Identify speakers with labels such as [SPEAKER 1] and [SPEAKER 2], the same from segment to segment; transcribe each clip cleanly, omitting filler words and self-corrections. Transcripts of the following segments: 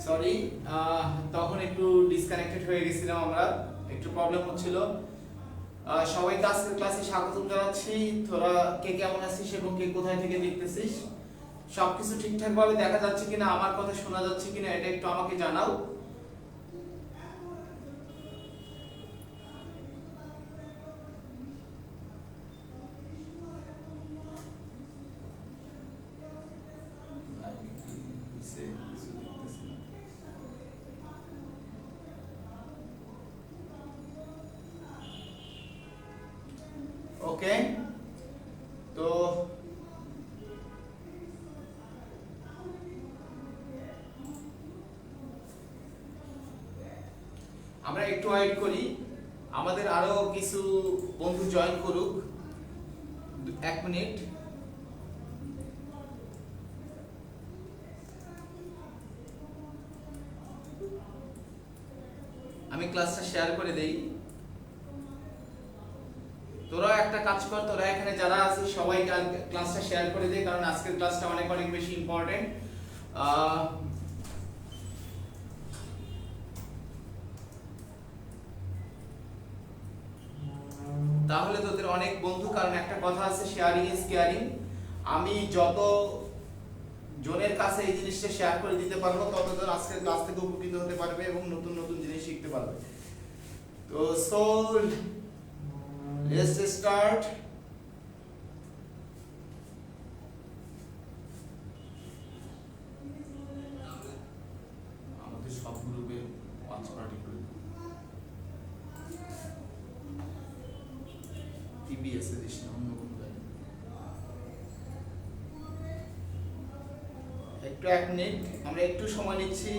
[SPEAKER 1] Sorry, তখন একটু disconnected হয়ে গেছিলাম, আমরা একটু প্রবলেম হচ্ছিল। সবাইকে আজকের ক্লাসে স্বাগতম জানাচ্ছি। তোরা কে কেমন আছিস এবং কে কোথায় থেকে দেখতেছিস? সবকিছু ঠিকঠাক ভাবে দেখা যাচ্ছে কিনা, আমার কথা শোনা যাচ্ছে কিনা, এটা একটু আমাকে জানাও। ওকে, তো আমরা একটু ওয়েট করি, আমাদের আরো কিছু বন্ধু জয়েন করুক। 1 মিনিট। আমি ক্লাসটা শেয়ার করে দেই। তোরা একটা কাজ কর, তোরা এখানে যারা আছিস সবাই ক্লাসটা শেয়ার করে দে, কারণ আজকের ক্লাসটা অনেক অনেক বেশি ইম্পর্টেন্ট। তাহলে তোদের অনেক বন্ধু, কারণ একটা কথা আছে, শেয়ারিং ইজ কেয়ারিং। আমি যত জনের কাছে এই জিনিসটা শেয়ার করে দিতে পারবো, ততজন আজকের ক্লাস থেকে উপকৃত হতে পারবে এবং নতুন নতুন জিনিস শিখতে পারবে। তো সো লেটস স্টার্ট। আমাদের সব গ্রুপে ওয়াচ পার্টি করে টিবিএস এ দিস না, অন্য কোনো জায়গায়। একটু 1 মিনিট, আমরা একটু সময় নিচ্ছি।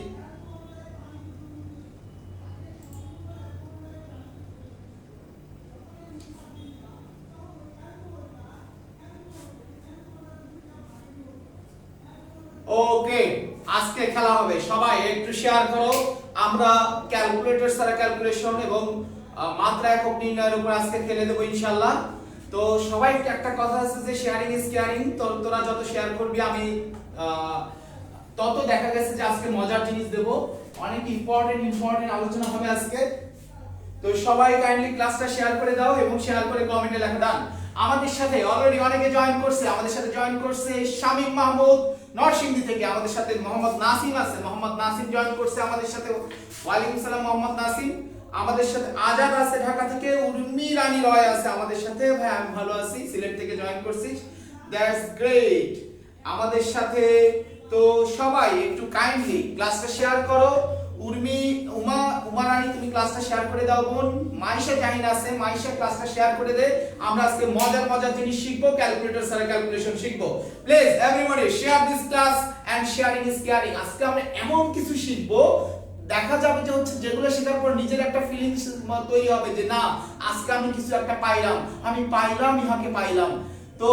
[SPEAKER 1] ওকে, আজকে খেলা হবে, সবাই একটু শেয়ার করো। আমরা ক্যালকুলেটর ছাড়া ক্যালকুলেশন এবং মাত্রা একক নির্ণয়ের উপর আজকে খেলে দেবো ইনশাআল্লাহ। তো সবাই একটা কথা আছে যে শেয়ারিং ইজ কেয়ারিং। তোরা যত শেয়ার করবি আমি তত দেখা গেছে যে আজকে মজার জিনিস দেব, অনেক ইম্পর্টেন্ট আলোচনা হবে আজকে। তো সবাই কাইন্ডলি ক্লাসটা শেয়ার করে দাও এবং শেয়ার করে কমেন্টে লেখা দাও। আমাদের সাথে অলরেডি অনেকে জয়েন করছে, আমাদের সাথে জয়েন করছে শামীম মাহমুদ নরসিংদী থেকে, আমাদের সাথে মোহাম্মদ নাসিম আছে, মোহাম্মদ নাসিম জয়েন করছে আমাদের সাথে। ওয়ালাইকুম সালাম মোহাম্মদ নাসিম। আমাদের সাথে আজাদ আছে ঢাকা থেকে, উর্মি রানী রয় আছে আমাদের সাথে। ভাই আমি ভালো আছি, সিলেট থেকে জয়েন করছিস, দ্যাটস গ্রেট। আমাদের সাথে তো সবাই একটু কাইন্ডলি ক্লাসটা শেয়ার করো। উমা রানী তুমি ক্লাসটা শেয়ার করে দাও বোন। মাইশা জাহিন আছে, মাইশা ক্লাসটা শেয়ার করে দে। আমরা আজকে মজার মজার জিনিস শিখবো, ক্যালকুলেটর ছাড়া ক্যালকুলেশন শিখবো। Please everybody share this class and sharing is caring. আজকে আমরা এমন কিছু শিখবো, দেখা যাবে যে হচ্ছে যেগুলো শেখার পর নিজের একটা ফিলিংস তৈরি হবে যে না, আজকে আমি কিছু একটা পাইলাম, আমি পাইলাম, ইহাকে পাইলাম। তো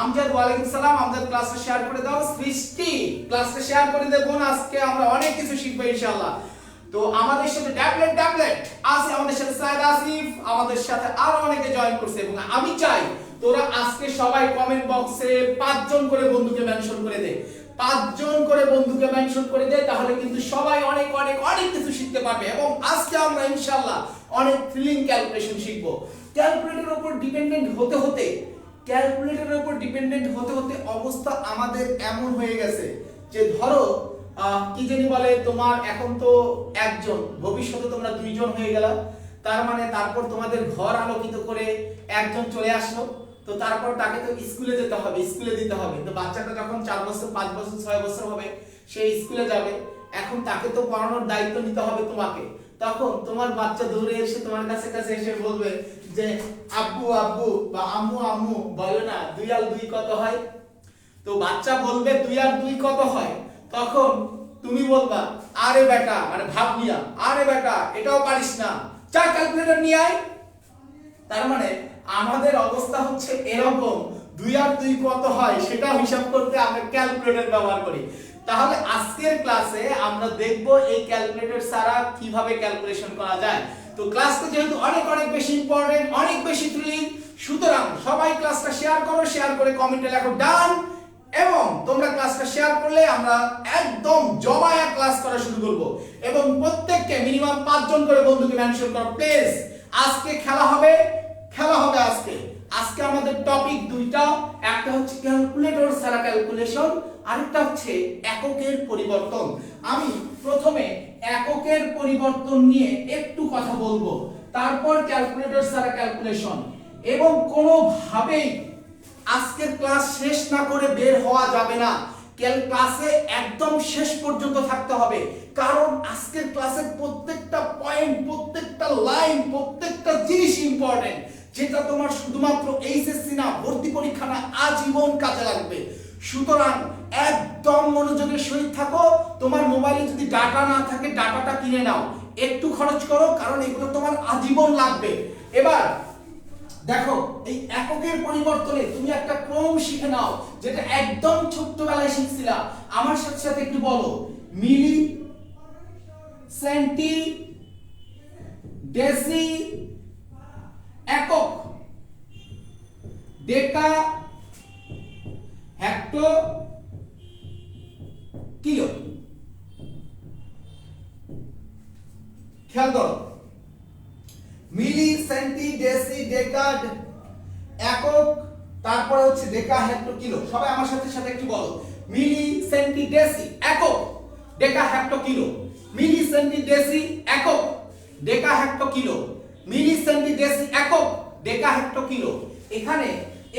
[SPEAKER 1] আমজাদ, ওয়ালাইকুম সালাম। আমজাদ ক্লাসটা শেয়ার করে দাও। সৃষ্টি ক্লাসটা শেয়ার করে দে বোন, আজকে আমরা অনেক কিছু শিখবো ইনশাআল্লাহ। তো আমাদের সাথে ট্যাবলেট আছে, আমাদের সাথে সাইদ আসিফ, আমাদের সাথে আরো অনেকে জয়েন করছে। এবং আমি চাই তোরা আজকে সবাই কমেন্ট বক্সে 5 জন করে বন্ধুকে মেনশন করে দে, 5 জন করে বন্ধুকে মেনশন করে দে, তাহলে কিন্তু সবাই অনেক অনেক অনেক কিছু শিখতে পারবে। এবং আজকে আমরা ইনশাআল্লাহ অনেক থ্রিলিং ক্যালকুলেশন শিখবো। ক্যালকুলেটরের উপর ডিপেন্ডেন্ট হতে অবস্থা আমাদের এমন হয়ে গেছে যে ধরো কি জানি বলে, তোমার এখন তো একজন, ভবিষ্যতে তোমরা 2 জন হয়ে গেলা। তার মানে তারপর তোমাদের ঘর আলোকিত করে একজন চলে আসলো, তো তারপর তাকে তো স্কুলে যেতে হবে, স্কুলে দিতে হবে। তো বাচ্চাটা যখন 4 বছর 5 বছর 6 বছর হবে, সে স্কুলে যাবে, এখন তাকে তো পড়ানোর দায়িত্ব নিতে হবে তোমাকে। তখন তোমার বাচ্চা দৌড়ে এসে তোমার কাছে এসে বলবে যে আব্বু আব্বু বা আম্মু আম্মু বলো না 2 আর 2 কত হয়। তো বাচ্চা বলবে 2 আর 2 কত হয়, তখন তুমি বলবা আরে বেটা, মানে ভাব নিয়া, আরে বেটা এটাও পারিস না, চা ক্যালকুলেটর নিয়ে আয়। তার মানে আমাদের অবস্থা হচ্ছে এরকম, 2 আর 2 কত হয় সেটা হিসাব করতে আমরা ক্যালকুলেটর ব্যবহার করি। তাহলে আজকের ক্লাসে আমরা দেখব এই ক্যালকুলেটর ছাড়া কিভাবে ক্যালকুলেশন করা যায়। তো ক্লাসটা যেহেতু অনেক অনেক বেশি ইম্পর্টেন্ট, অনেক বেশি থ্রিলিং, সুতরাং সবাই ক্লাসটা শেয়ার করো, শেয়ার করে কমেন্টে লেখো ডান এবং তোমরা ক্লাসটা শেয়ার করলে আমরা একদম জমায়া ক্লাস করা শুরু করব এবং প্রত্যেককে মিনিমাম 5 জন করে বন্ধুকে মেনশন করো প্লিজ। আজকে খেলা হবে আজকে আমাদের টপিক দুইটা, একটা হচ্ছে ক্যালকুলেটর ছাড়া ক্যালকুলেশন, আরেকটা হচ্ছে এককের পরিবর্তন। আমি প্রথমে এককের পরিবর্তন নিয়ে একটু কথা বলবো, তারপর ক্যালকুলেটর ছাড়া ক্যালকুলেশন। এবং কোনোভাবেই আজকের ক্লাস শেষ না করে বের হওয়া যাবে না, ক্লাসে একদম শেষ পর্যন্ত থাকতে হবে, কারণ আজকের ক্লাসের প্রত্যেকটা পয়েন্ট, প্রত্যেকটা লাইন, প্রত্যেকটা জিনিস ইম্পর্টেন্ট, যেটা তোমার শুধুমাত্র এইচএসসি না, ভর্তি পরীক্ষা না, আজীবন কাজে লাগবে। সুতরাং একদম মনোযোগের সহিত থাকো। তোমার মোবাইলে যদি ডাটা না থাকে ডাটাটা কিনে নাও, একটু খরচ করো, কারণ এগুলো তোমার আজীবন লাগবে। এবার দেখো, এই এককের পরিবর্তনে তুমি একটা ক্রম শিখে নাও, যেটা একদম ছোট্টবেলায় শিখছিলা। আমার সাথে সাথে একটু বলো, মিলি, সেন্টি, ডেসি, একক, ডেকা, হেক্টো, কিলো। খেয়াল করো, মিলি, সেন্টি, ডেসি, ডেকা, একক, তারপরে হচ্ছে ডেকা, হেক্টো, কিলো। সবাই আমার সাথে সাথে একটু বলো, মিলি, সেন্টি, ডেসি, একক, ডেকা, হেক্টো, কিলো। মিলি, সেন্টি, ডেসি, একক, ডেকা, হেক্টো, কিলো। মিলি, সেন্টি, ডেসি, একক, ডেকা, হেক্টো, কিলো। এখানে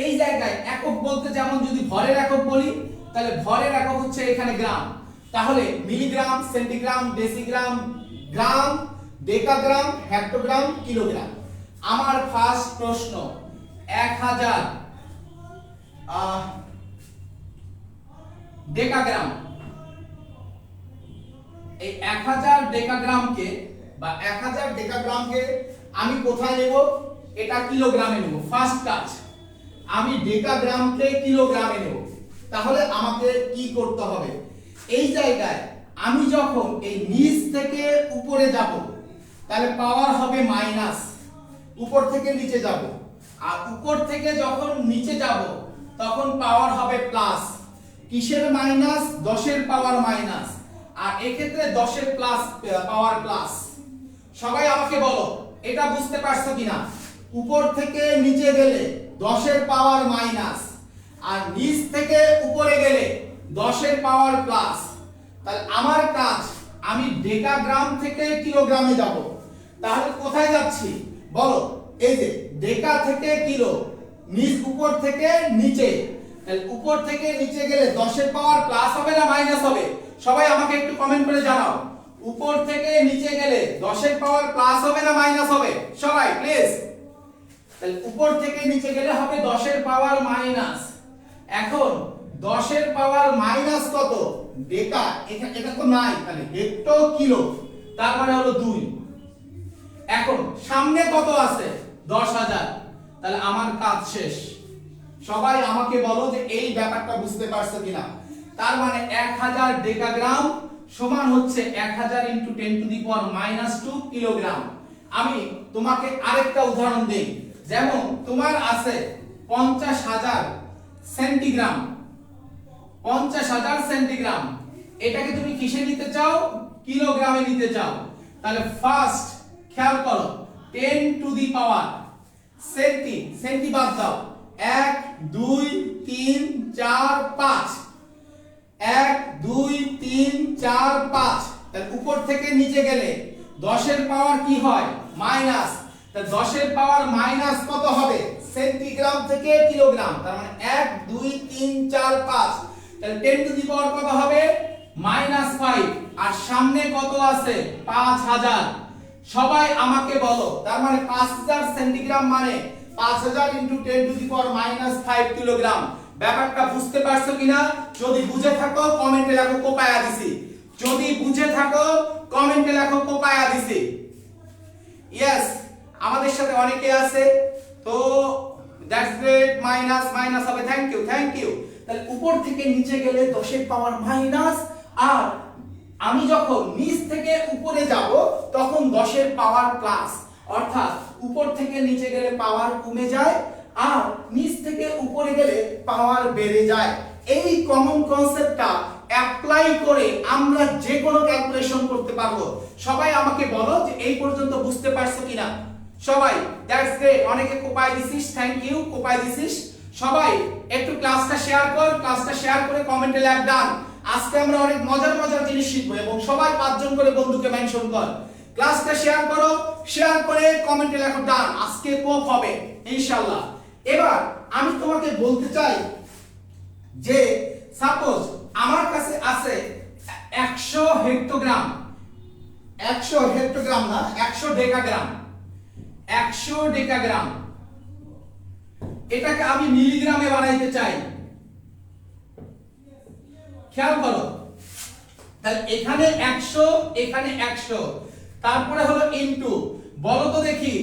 [SPEAKER 1] এই জায়গায় একক বলতে যেমন যদি ভরের একক বলি, তাহলে ভরের একক হচ্ছে এখানে গ্রাম, তাহলে মিলিগ্রাম, সেন্টিগ্রাম, ডেসিগ্রাম, গ্রাম, ডেকাগ্রাম, হেক্টোগ্রাম, কিলোগ্রাম। আমার ফার্স্ট প্রশ্ন, 1000 ডেকাগ্রাম, এই 1000 ডেকাগ্রামকে বা 1000 ডেকাগ্রামকে আমি কোথায় নেব? এটা কিলোগ্রামে নেব। ফার্স্ট কাজ, আমি ডেকাগ্রামকে কিলোগ্রামে নেব। তাহলে আমাকে কি করতে হবে? এই জায়গায় আমি যখন এই নিচ থেকে উপরে যাব, তাহলে পাওয়ার হবে মাইনাস, উপর থেকে নিচে যাব, আর উপর থেকে যখন নিচে যাব তখন পাওয়ার হবে প্লাস। কিসের মাইনাস? 10 এর পাওয়ার মাইনাস, আর এক্ষেত্রে 10 এর প্লাস পাওয়ার প্লাস। সবাই আমাকে বলো, এটা বুঝতে পারছো কিনা? উপর থেকে নিচে গেলে 10 এর পাওয়ার মাইনাস, আর নিচ থেকে উপরে গেলে 10 এর পাওয়ার প্লাস। তাহলে আমার কাজ, আমি ডেকাগ্রাম থেকে কিলোগ্রামে যাব। তাহলে কোথায় যাচ্ছি বলো? এই যে ডেকা থেকে কিলো, নিচ উপর থেকে নিচে। তাহলে উপর থেকে নিচে গেলে 10 এর পাওয়ার প্লাস হবে না মাইনাস হবে? সবাই আমাকে একটু কমেন্ট করে জানাও, উপর থেকে নিচে গেলে 10 এর পাওয়ার প্লাস হবে না মাইনাস হবে? সবাই প্লিজ। তাহলে উপর থেকে নিচে গেলে হবে 10 এর পাওয়ার মাইনাস। এখন 10 এর পাওয়ার মাইনাস কত? ডেকা, এটা তো নাই, তাহলে হেক্টো, কিলো, তারপরে হলো 2। এখন সামনে কত আছে? 10,000। তাহলে আমার কাজ শেষ। সবাই আমাকে বলো যে এই ব্যাপারটা বুঝতে পারছো কিনা? তার মানে 1000 ডেকাগ্রাম সমান হচ্ছে 1000 × 10⁻² কিলোগ্রাম। আমি তোমাকে আরেকটা উদাহরণ দেই, যেমন তোমার আছে 50,000 সেন্টিগ্রাম, 50,000 সেন্টিগ্রাম, এটাকে তুমি কিসে নিতে চাও? কিলোগ্রামে নিতে চাও। তাহলে ফার্স্ট খেয়াল করো, 10⁻, সেন্টি বাদ দাও, 1 2 3 4 5, 1 2 3 4 5। তাহলে উপর থেকে নিচে গেলে 10 এর পাওয়ার কি হয়? মাইনাস। তাহলে 10 এর পাওয়ার মাইনাস কত হবে? সেন্টিগ্রাম থেকে কিলোগ্রাম। তার মানে 1 2 3 4 5। তাহলে 10⁻ কত হবে? -5। আর সামনে কত আছে? 5000। সবাই আমাকে বলো, তার মানে 5000 সেন্টিগ্রাম মানে 5000 × 10⁻⁻5 কিলোগ্রাম। ব্যাপারটা বুঝতে পারছো কিনা? যদি বুঝে থাকো কমেন্টে লেখো কোপায়া দিছি। যদি বুঝে থাকো কমেন্টে লেখো কোপায়া দিছি। ইয়েস, আমাদের সাথে অনেকে আছে, তো দ্যাটস গ্রেট। মাইনাস মাইনাস হবে, থ্যাংক ইউ। তাহলে উপর থেকে নিচে গেলে 10 এর পাওয়ার মাইনাস, আর আমি যখন নিচ থেকে উপরে যাব তখন 10 এর পাওয়ার প্লাস। অর্থাৎ উপর থেকে নিচে গেলে পাওয়ার কমে যায়, আর নিচ থেকে উপরে গেলে পাওয়ার বেড়ে যায়। এই কমন কনসেপ্টটা অ্যাপ্লাই করে আমরা যে কোনো ক্যালকুলেশন করতে পারবো। সবাই আমাকে বলো যে এই পর্যন্ত বুঝতে পারছো কিনা। সবাই, দ্যাটস গ্রেট, অনেকে কোপাই দিছিস, থ্যাংক ইউ, কোপাই দিছিস। সবাই একটু ক্লাসটা শেয়ার কর, ক্লাসটা শেয়ার করে কমেন্টে লেখ ডান। আজকে আমরা অনেক মজার মজার জিনিস শিখবো এবং সবাই 5 জন করে বন্ধুকে মেনশন কর। ক্লাসটা শেয়ার করো, শেয়ার করে কমেন্টে লেখো ডান। আজকে কোপ হবে ইনশাআল্লাহ। এবার আমি তোমাকে বলতে চাই যে সাপোজ আমার কাছে আছে 100 হেক্টোগ্রাম, 100 হেক্টোগ্রাম না, 100 ডেকাগ্রাম, 100 ডেকাগ্রাম। এটাকে আমি মিলিগ্রামে বানাইতে চাই। খেয়াল করো, তাহলে এখানে 100, এখানে 100, তারপরে হলো ইনটু। বলো তো দেখি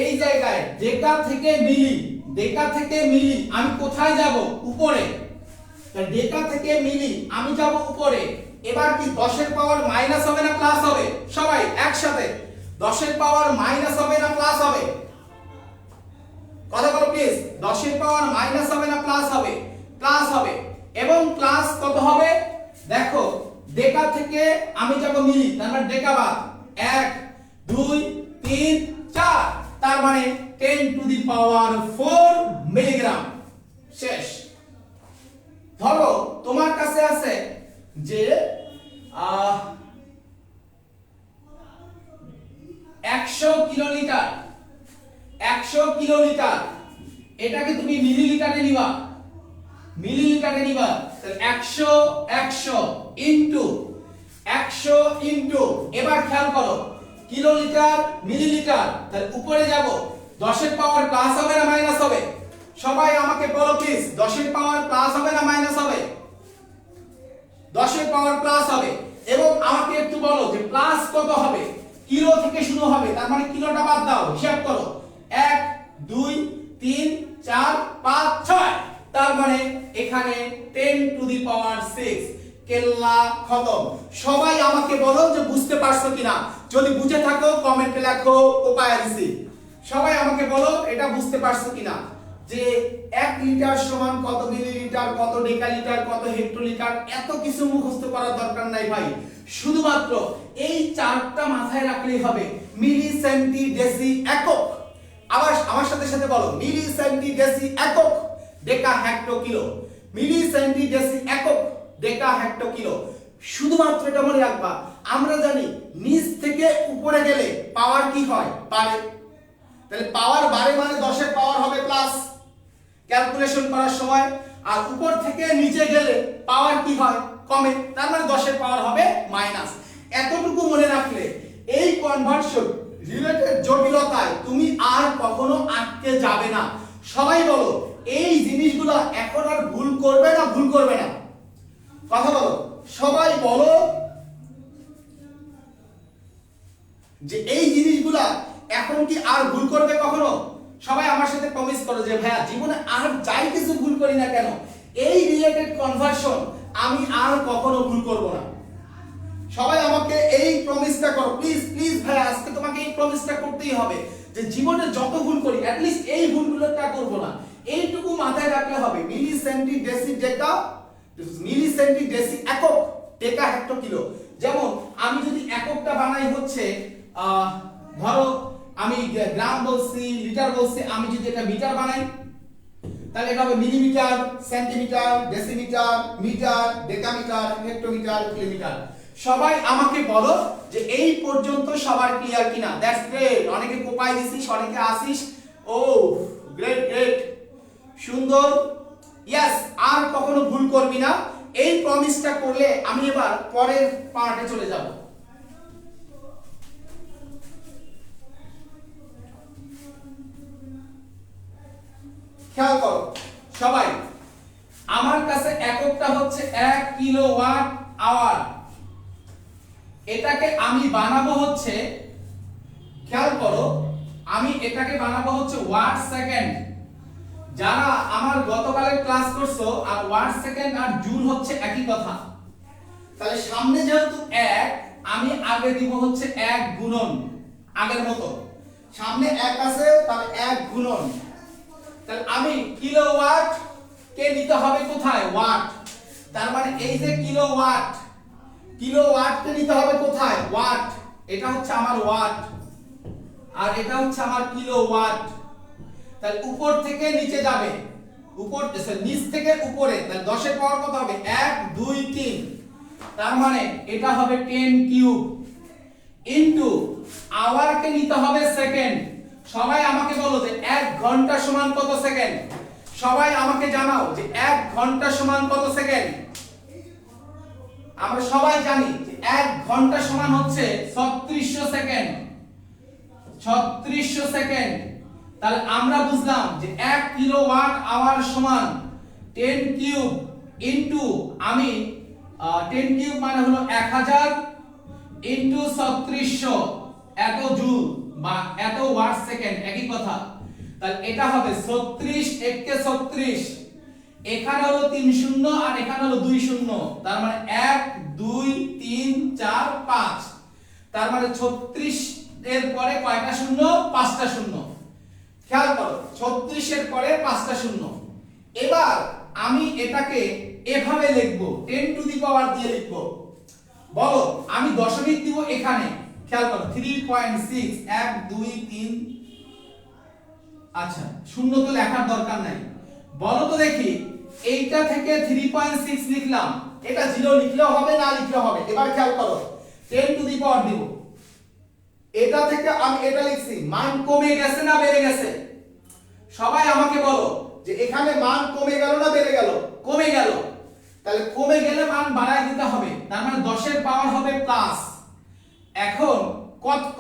[SPEAKER 1] এই জায়গায় ডেকা থেকে মিলি, ডেকা থেকে মিলি আমি কোথায় যাব? উপরে। তাহলে ডেকা থেকে মিলি আমি যাব উপরে। এবার কি 10 এর পাওয়ার মাইনাস হবে না প্লাস হবে? সবাই একসাথে 10 এর পাওয়ার মাইনাস হবে না প্লাস হবে? কথা বলো প্লিজ। 10 এর পাওয়ার মাইনাস হবে না প্লাস হবে? প্লাস হবে। এবং প্লাস কত হবে? দেখো ডেকা থেকে আমি যাব মিলি, তার মানে ডেকা বাদ 1 2 3 4, তার মানে 10 টু দি পাওয়ার 4 মিলিগ্রাম। শেষ। ধরো তোমার কাছে আছে যে 100 কিলোলিটার, 100 কিলোলিটার, এটাকে তুমি মিলিলিটারে নিবা, মিলিলিটারে নিবা। তাহলে 100 100 ইনটু 100 ইনটু, এবার খেয়াল করো কিলোলিটার মিলিলিটার, তাহলে উপরে যাব। 10 এর পাওয়ার প্লাস হবে না মাইনাস হবে? সবাই আমাকে বলো প্লিজ, 10 এর পাওয়ার প্লাস হবে না মাইনাস হবে? 10 এর পাওয়ার প্লাস হবে। এবং আমাকে একটু বলো যে প্লাস কত হবে? কিলো থেকে শুরু হবে, তার মানে কিলোটা বাদ দাও, হিসাব করো 1 2 3 4 5 6, তার মানে এখানে 10 টু দি পাওয়ার 6। কেল্লা খতম। সবাই আমাকে বলো যে বুঝতে পারছো কিনা। যদি বুঝে থাকো কমেন্টে লেখো কোপায়া দিছি। সবাই আমাকে বলো এটা বুঝতে পারছো কিনা, যে 1 লিটার সমান কত মিলিলিটার, কত ডেকালিটার, কত হেক্টোলিটার, এত কিছু মুখস্থ করার দরকার নাই ভাই। শুধুমাত্র এই চারটা মাথায় রাখলেই হবে। মিলি সেন্টি ডেসি একক। আবার আমার সাথে সাথে বলো, মিলি সেন্টি ডেসি একক, ডেকা হেক্টো কিলো। মিলি সেন্টি ডেসি একক, ডেকা হেক্টো কিলো। শুধুমাত্র এটা মনে রাখবা। আমরা জানি নিচ থেকে উপরে গেলে পাওয়ার কি হয়? বাড়ে। তাহলে পাওয়ার বাড়ে মানে 10 এর পাওয়ার হবে প্লাস ক্যালকুলেশন করার সময়, আর উপর থেকে নিচে গেলে পাওয়ার কি হয়? কমে, তার মানে 10 এর পাওয়ার হবে মাইনাস। এতটুকু মনে রাখলে এই কনভার্সন রিলেটেড জটিলতায় তুমি আর কখনো আটকে যাবে না। সবাই বলো এই জিনিসগুলো এখন আর ভুল করবে না, ভুল করবে না? কথা বলো, সবাই বলো যে এই জিনিসগুলা এখন কি আর ভুল করবে কখনো? সবাই আমার সাথে প্রমিস করো যে ভাইয়া জীবনে আর যাই কিছু ভুল করি না কেন, এই রিলেটেড কনভার্সন আমি আর কখনো ভুল করব না। সবাই আমাকে এই প্রমিসটা করো প্লিজ, প্লিজ ভাইয়া, আজকে তোমাকে এই প্রমিসটা করতেই হবে যে জীবনে যত ভুল করি অ্যাট লিস্ট এই ভুলগুলোটা করব না। এইটুকু মাথায় রাখলে হবে। মিলি সেন্টি ডেসি ডেকা, মিলি সেন্টি ডেসি একক, ডেকা হেক্টো কিলো। যেমন আমি যদি এককটা বানাই হচ্ছে ধরো আমি গ্রাম বলছি, লিটার বলছি, আমি যদি এটা মিটার বানাই তাহলে এটা হবে millimetre, centimetre, decimetre, metre, decametre, hectometre, kilometre. সবাই আমাকে বলো যে এই পর্যন্ত সবার ক্লিয়ার কিনা। That's great. অনেকে কোপাই দিছিস, অনেকে আসিস। ও গ্রেট গ্রেট, সুন্দর। ইয়েস, আর কখনো ভুল করবি না। এই প্রমিসটা করলে আমি এবার পরের পার্টে চলে যাব। খেয়াল করো সবাই, আমার কাছে এককটা হচ্ছে 1 কিলোওয়াট আওয়ার। এটাকে আমি বানাবো হচ্ছে, খেয়াল করো, আমি এটাকে বানাবো হচ্ছে ওয়াট সেকেন্ড। যারা আমার গতকালের ক্লাস করছো, আর ওয়াট সেকেন্ড আর জুল হচ্ছে একই কথা। তাহলে সামনে যেহেতু 1, আমি আগে দিব হচ্ছে 1 গুণন, আগের মতো সামনে 1 আছে, তাহলে 1 গুণন। তাহলে আমি কিলোওয়াট কে নিতে হবে কোথায় ওয়াট, তার মানে এই যে কিলোওয়াট, কিলোওয়াট কে নিতে হবে কোথায় ওয়াট, এটা হচ্ছে আমার ওয়াট আর এটা হচ্ছে আমার কিলোওয়াট। তাহলে উপর থেকে নিচে যাবে, উপর নিচ থেকে উপরে, তাহলে 10 এর পাওয়ার কত হবে 1 2 3, তার মানে এটা হবে 10 কিউব ইনটু আওয়ার কে নিতে হবে সেকেন্ড। সবাই আমাকে বলো যে 1 ঘন্টা সমান কত সেকেন্ড, সবাই আমাকে জানাও যে 1 ঘন্টা সমান কত সেকেন্ড। আমরা সবাই জানি যে 1 ঘন্টা সমান হচ্ছে 3600 সেকেন্ড, 3600 সেকেন্ড। তাহলে আমরা বুঝলাম যে 1 কিলোওয়াট আওয়ার সমান 10 কিউব ইনটু আমি 10 কিউব মানে হলো 1000 ইনটু 3600 এত জুল বা এত ওয়াট সেকেন্ড, একই কথা। তাহলে এটা হবে 36 1 কে 36, এখানে হলো 3 শূন্য আর এখানে হলো 2 শূন্য, তার মানে 1 2 3 4 5, তার মানে 36 এর পরে কয়টা শূন্য 5টা শূন্য। খেয়াল করো 36 এর পরে 5টা শূন্য। এবার আমি এটাকে এভাবে লিখব, 10 টু দি পাওয়ার দিয়ে লিখব। বলো আমি দশমিক দিব এখানে, খেয়াল করো 3.6 1 2 3, আচ্ছা শূন্য তো লেখার দরকার নাই। বলো তো দেখি এইটা থেকে 3.6 লিখলাম, এটা 0 লিখলেও হবে না লিখলেও হবে। এবার খেয়াল করো 10 টু দি পাওয়ার দিব, এটা থেকে আমি এটা লিখছি, মান কমে গেছে না বেড়ে গেছে? সবাই আমাকে বলো যে এখানে মান কমে গেল না বেড়ে গেল? কমে গেল। তাহলে কমে গেলে মান বাড়ায় দিতে হবে, তার মানে 10 এর পাওয়ার হবে প্লাস। এখন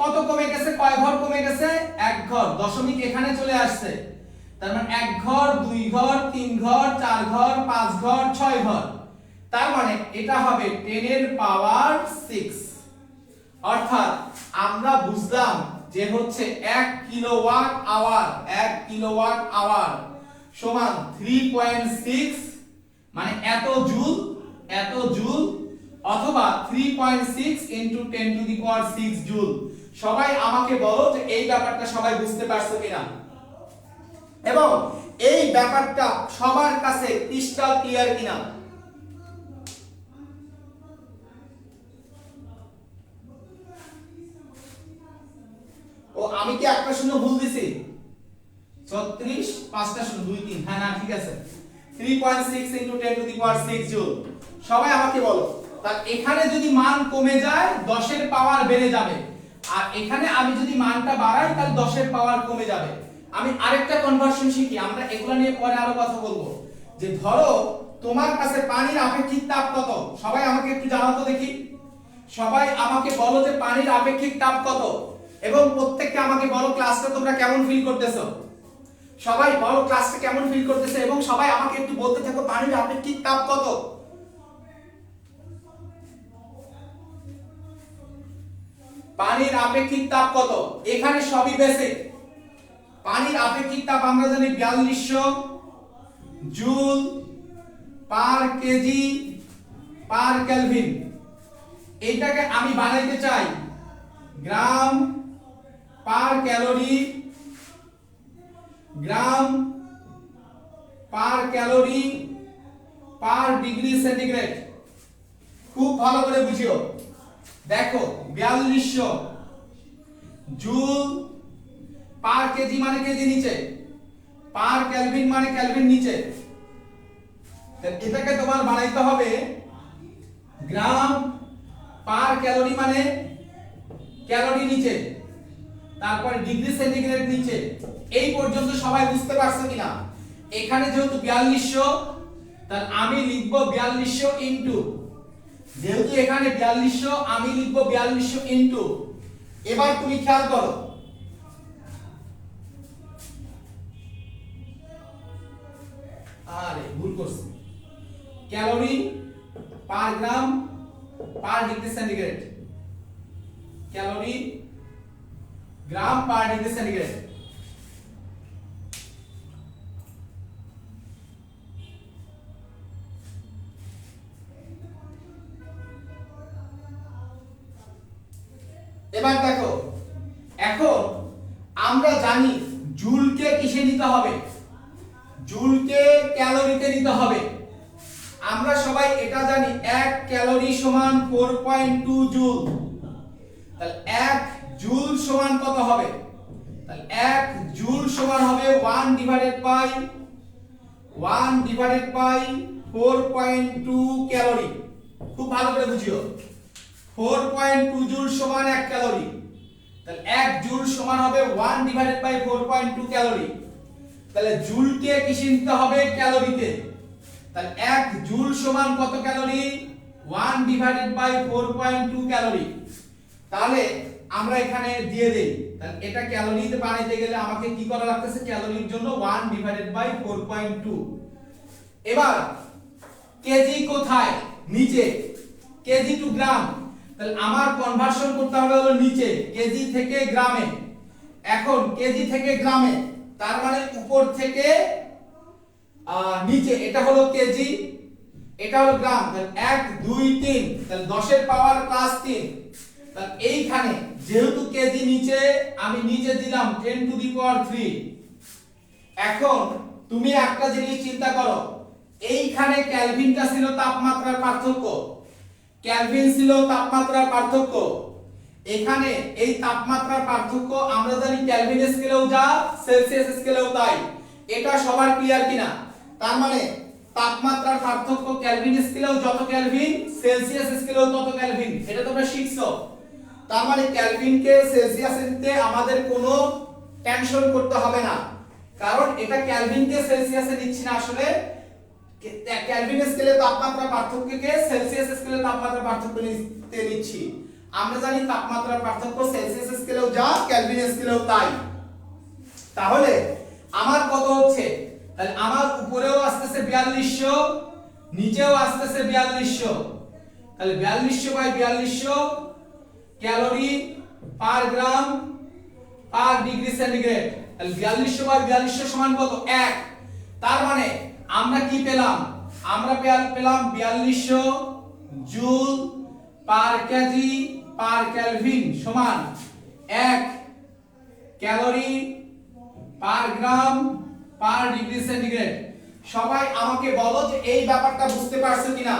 [SPEAKER 1] কত কমে গেছে, কয় ঘর কমে গেছে? 1 ঘর, দশমিক এখানে চলে আসছে, তার মানে 1 ঘর 2 ঘর 3 ঘর 4 ঘর 5 ঘর 6 ঘর, তার মানে এটা হবে 10 এর পাওয়ার 6। অর্থাৎ আমরা বুঝলাম যে হচ্ছে 1 কিলোওয়াট আওয়ার, 1 কিলোওয়াট আওয়ার সমান 3.6 মানে এত জুল, এত জুল, অথবা 3.6 into 10 to the power 6 joule. সবাই আমাকে বলো যে এই ব্যাপারটা সবাই বুঝতে পারছো কিনা, এবং এই ব্যাপারটা সবার কাছে ক্রিস্টাল ক্লিয়ার কিনা। ও আমি কি একটা শূন্য ভুল দিছি? 36 5টা শূন্য 2 3, হ্যাঁ না ঠিক আছে, 3.6 into 10 to the power 6 joule. সবাই আমাকে বলো, তাহলে এখানে যদি মান কমে যায় 10 এর পাওয়ার বেড়ে যাবে, আর এখানে আমি যদি মানটা বাড়াই তাহলে 10 এর পাওয়ার কমে যাবে। আমি আরেকটা কনভার্সন শিখি, আমরা এগুলা নিয়ে পরে আরো কথা বলবো। যে ধরো তোমার কাছে পানির আপেক্ষিক তাপ কত, সবাই আমাকে একটু জানাও তো দেখি। সবাই আমাকে বলো যে পানির আপেক্ষিক তাপ কত, এবং প্রত্যেককে আমাকে বলো ক্লাসটা তোমরা কেমন ফিল করতেছো। সবাই বলো ক্লাসটা কেমন ফিল করতেছে, এবং সবাই আমাকে একটু বলতে থাকো পানির আপেক্ষিক তাপ কত। পানির আপেক্ষিক তাপ কত? এখানে সবই বেসিক। পানির আপেক্ষিক তাপ আমরা জানি 4200 joule per KG per kelvin. এইটাকে আমি বানাইতে চাই gram per calorie, gram per calorie per degree centigrade. খুব ভালো করে বুঝিও। দেখো 4200 জুল পার কেজি মানে কেজি নিচে, পার কেলভিন মানে কেলভিন নিচে। এটাকে তোমার বানাইতে হবে গ্রাম পার ক্যালোরি মানে ক্যালোরি নিচে, তারপর ডিগ্রি সেন্টিগ্রেড নিচে। এই পর্যন্ত সবাই বুঝতে পারছো কিনা? এখানে যেহেতু 4200, তাহলে আমি লিখব 4200 ইনটু, যেহেতু এখানে 4200 আমি লিখব 4200 ইনটু। এবার তুমি খেয়াল করো, আরে ভুল করছি, calorie per gram per degree centigrade, calorie gram per degree centigrade. এবার দেখো, এখন আমরা জানি জুলকে কিসে নিতে হবে, জুলকে ক্যালোরিতে নিতে হবে। আমরা সবাই এটা জানি 1 ক্যালোরি সমান 4.2 জুল। তাহলে 1 জুল সমান কত হবে? তাহলে 1 জুল সমান হবে 1 ডিভাইডেড বাই 4.2 ক্যালোরি। খুব ভালো করে বুঝিও, 4.2 জুল সমান 1 ক্যালোরি। তাহলে 1 জুল সমান হবে 1 ডিভাইডেড বাই 4.2 ক্যালোরি। তাহলে জুলকে কিসে নিতে হবে? ক্যালোরিতে। তাহলে 1 জুল সমান কত ক্যালোরি? 1 divided by 4.2 calorie. তাহলে আমরা এখানে দিয়ে দেই। তাহলে এটা ক্যালোরিতে বানাইতে গেলে আমাকে কি করা লাগতেছে? ক্যালোরির জন্য 1 ডিভাইডেড বাই 4.2। এবার কেজি কোথায়? নিচে। KG to gram. তাহলে আমার কনভার্সন করতে হবে হলো নিচে, কেজি থেকে গ্রামে। এখন কেজি থেকে গ্রামে, তার মানে উপর থেকে নিচে। এটা হলো কেজি, এটা হলো গ্রাম। তাহলে 1 2 3, তাহলে 10 এর পাওয়ার প্লাস 3। তাহলে এইখানে যেহেতু কেজি নিচে, আমি নিচে দিলাম 10 টু দি পাওয়ার 3। এখন তুমি একটা জিনিস চিন্তা করো, এইখানে কেলভিনটা ছিল তাপমাত্রার পার্থক্য, কেলভিন ছিল তাপমাত্রার পার্থক্য। এখানে এই তাপমাত্রার পার্থক্য আমরা জানি কেলভিন স্কেলেও যা, সেলসিয়াস স্কেলেও তাই। এটা সবার ক্লিয়ার কিনা? তার মানে তাপমাত্রার পার্থক্য কেলভিন স্কেলেও যত কেলভিন, সেলসিয়াস স্কেলেও তত কেলভিন। এটা তোমরা শিখছো। তার মানে কেলভিনকে সেলসিয়াসে নিতে আমাদের কোনো টেনশন করতে হবে না, কারণ এটা কেলভিনকে সেলসিয়াসে নিচ্ছি না। আসলে কেলভিন স্কেলে তাপমাত্রার পার্থক্যকে সেলসিয়াস স্কেলে তাপমাত্রার পার্থক্য নিতে নিচ্ছি। আমরা জানি তাপমাত্রার পার্থক্য সেলসিয়াস স্কেলেও যা, কেলভিন স্কেলেও তাই। তাহলে আমার কত হচ্ছে? তাহলে আমার উপরেও আসতেছে 4200, নিচেও আসতেছে 4200। তাহলে 4200 by 4200 calorie per gram per degree centigrade. তাহলে 4200 বাই 4200 সমান কত? 1। তার মানে আমরা কি পেলাম? আমরা পেলাম 4200 joule per KG per kelvin সমান 1 calorie per gram per degree centigrade. সবাই আমাকে বলো যে এই ব্যাপারটা বুঝতে পারছো কিনা?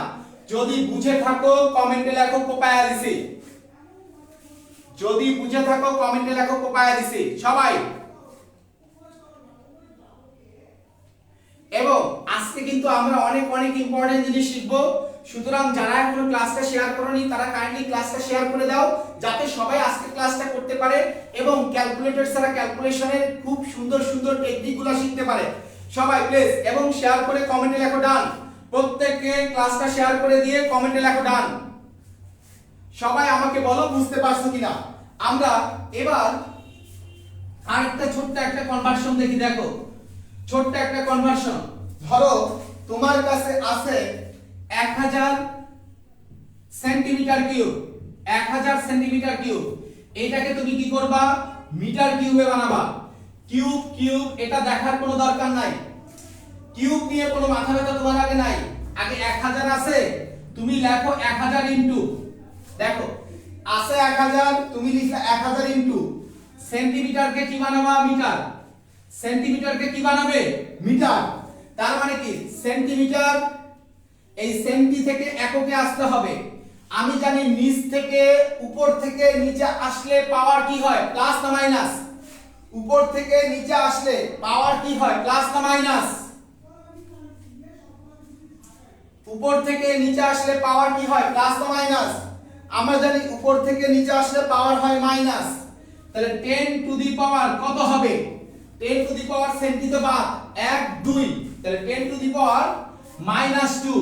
[SPEAKER 1] যদি বুঝে থাকো কমেন্টে লেখো কোপায়া দিছি। যদি বুঝে থাকো কমেন্টে লেখো কোপায়া দিছি সবাই। এবং আজকে কিন্তু আমরা অনেক অনেক ইম্পর্টেন্ট জিনিস শিখবো। সুতরাং যারা এখনো ক্লাসটা শেয়ার করোনি তারা কাইন্ডলি ক্লাসটা শেয়ার করে দাও, যাতে সবাই আজকে ক্লাসটা করতে পারে এবং ক্যালকুলেটর ছাড়া ক্যালকুলেশনের খুব সুন্দর সুন্দর টেকনিকগুলো শিখতে পারে। সবাই প্লিজ এবং শেয়ার করে কমেন্টে লেখো ডান। প্রত্যেককে ক্লাসটা শেয়ার করে দিয়ে কমেন্টে লেখো ডান। সবাই আমাকে বলো বুঝতে পারছো কিনা। আমরা এবার আরেকটা ছোট্ট একটা কনভার্সন দেখি। দেখো ছোট্ট একটা কনভার্সন। ধরো তোমার কাছে আছে 1000 সেন্টিমিটার কিউব, 1000 সেন্টিমিটার কিউব। এটাকে তুমি কি করবা? মিটার কিউবে বানাবা। কিউব কিউব এটা দেখার কোনো দরকার নাই, কিউব নিয়ে কোনো মাথা ব্যথা তোমার আগে নাই। আগে 1000 আছে, তুমি লেখো 1000 ইনটু, দেখো আছে 1000, তুমি লিখলে 1000 ইনটু সেন্টিমিটারকে কি বানাবা? মিটার। সেন্টিমিটারকে কি বানাবে? মিটার। তার মানে কি সেন্টিমিটার, এই সেন্টি থেকে এককে আসতে হবে। আমি জানি নিচ থেকে উপর থেকে নিচে আসলে পাওয়ার কি হয়? প্লাস না মাইনাস? উপর থেকে নিচে আসলে পাওয়ার কি হয়? প্লাস না মাইনাস? উপর থেকে নিচে আসলে পাওয়ার কি হয়? প্লাস না মাইনাস? আমরা জানি উপর থেকে নিচে আসলে পাওয়ার হয় মাইনাস। তাহলে 10 টু দি পাওয়ার কত হবে? 10 টু দি পাওয়ার সেন্টি তো বাদ, 1 2, তাহলে 10 টু দি পাওয়ার -2।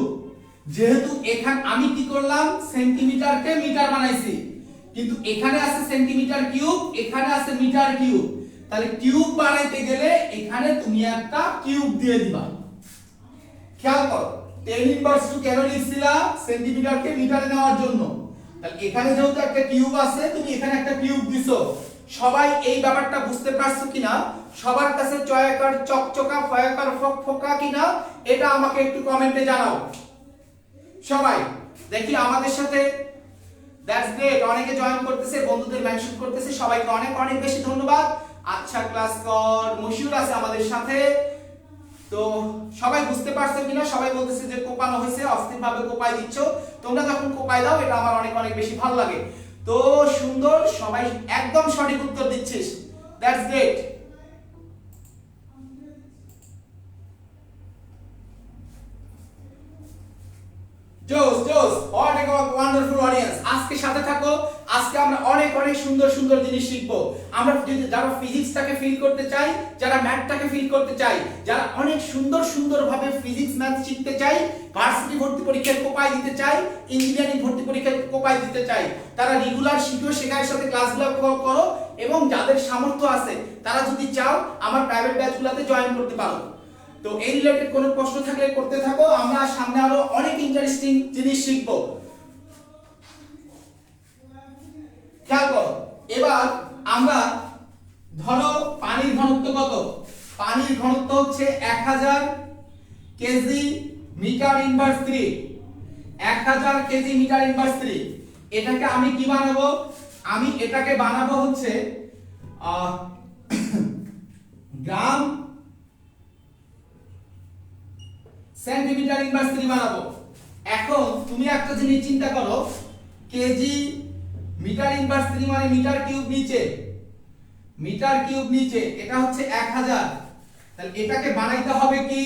[SPEAKER 1] যেহেতু এখানে আমি কি করলাম? সেন্টিমিটারকে মিটার বানাইছি, কিন্তু এখানে আছে সেন্টিমিটার কিউব, এখানে আছে মিটার কিউব। তাহলে কিউব বানাইতে গেলে এখানে তুমি একটা কিউব দিয়ে দিবা। খেয়াল করো 10 ইনভার্স 2 কেন লিখছিলা? সেন্টিমিটারকে মিটারে নেওয়ার জন্য। তাহলে এখানে যেহেতু একটা কিউব আছে, তুমি এখানে একটা কিউব দিছো। সবাই এই ব্যাপারটা বুঝতে পারছো কিনা? সবার কাছে চয়াকার চকচকা ফয়াকার ফকফকা কিনা এটা আমাকে একটু কমেন্টে জানাও। সবাই দেখি আমাদের সাথে। দ্যাটস গ্রেট, অনেকে জয়েন করতেছে, বন্ধুদের মেনশন করতেছে। সবাইকে অনেক অনেক বেশি ধন্যবাদ। আচ্ছা ক্লাস কর, মশিউর আছে আমাদের সাথে। তো তো সবাই বুঝতে পারছো কিনা? সবাই বলতেছে যে কোপানো হয়েছে, অস্থির ভাবে কোপাই দিচ্ছ। তোমরা যখন কোপাই দাও এটা আমার অনেক অনেক বেশি ভালো লাগে। তো সুন্দর, সবাই একদম সঠিক উত্তর দিচ্ছিস, দ্যাটস গ্রেট। জোস জোস, হোয়াট এ ওয়ান্ডারফুল অডিয়েন্স। আজকে সাথে থাকো, আজকে আমরা অনেক অনেক সুন্দর সুন্দর জিনিস শিখবো। আমরা যারা ফিজিক্সটাকে ফিল করতে চাই, যারা ম্যাথটাকে ফিল করতে চাই, যারা অনেক সুন্দর সুন্দর ভাবে ফিজিক্স ম্যাথ শিখতে চাই, ভার্সিটি ভর্তি পরীক্ষায় কোপাই দিতে চাই, ইঞ্জিনিয়ারিং ভর্তি পরীক্ষায় কোপাই দিতে চাই, তারা রেগুলার শিখো, শেখার সাথে ক্লাসগুলো করো, এবং যাদের সামর্থ্য আছে তারা যদি চাও আমার প্রাইভেট ব্যাচগুলোতে জয়েন করতে পারো। তো এই রিলেটেড কোনো প্রশ্ন থাকলে করতে থাকো, আমরা সামনে আরো অনেক ইন্টারেস্টিং জিনিস শিখবো। খেয়াল করো, এবার আমরা ধরো পানির ঘনত্ব কত? পানির ঘনত্ব হচ্ছে 1000 KG metre inverse 3। 1000 KG metre inverse 3। এটাকে আমি কি বানাবো? আমি এটাকে বানাবো হচ্ছে গ্রাম সেন্টিমিটার ইনভার্স 3 বানাবো। এখন তুমি একটা জিনিস চিন্তা করো, কেজি মিটার ইনভার্স 3 মানে মিটার কিউব নিচে, মিটার কিউব নিচে, এটা হচ্ছে 1000। তাহলে এটাকে বানাইতে হবে কি?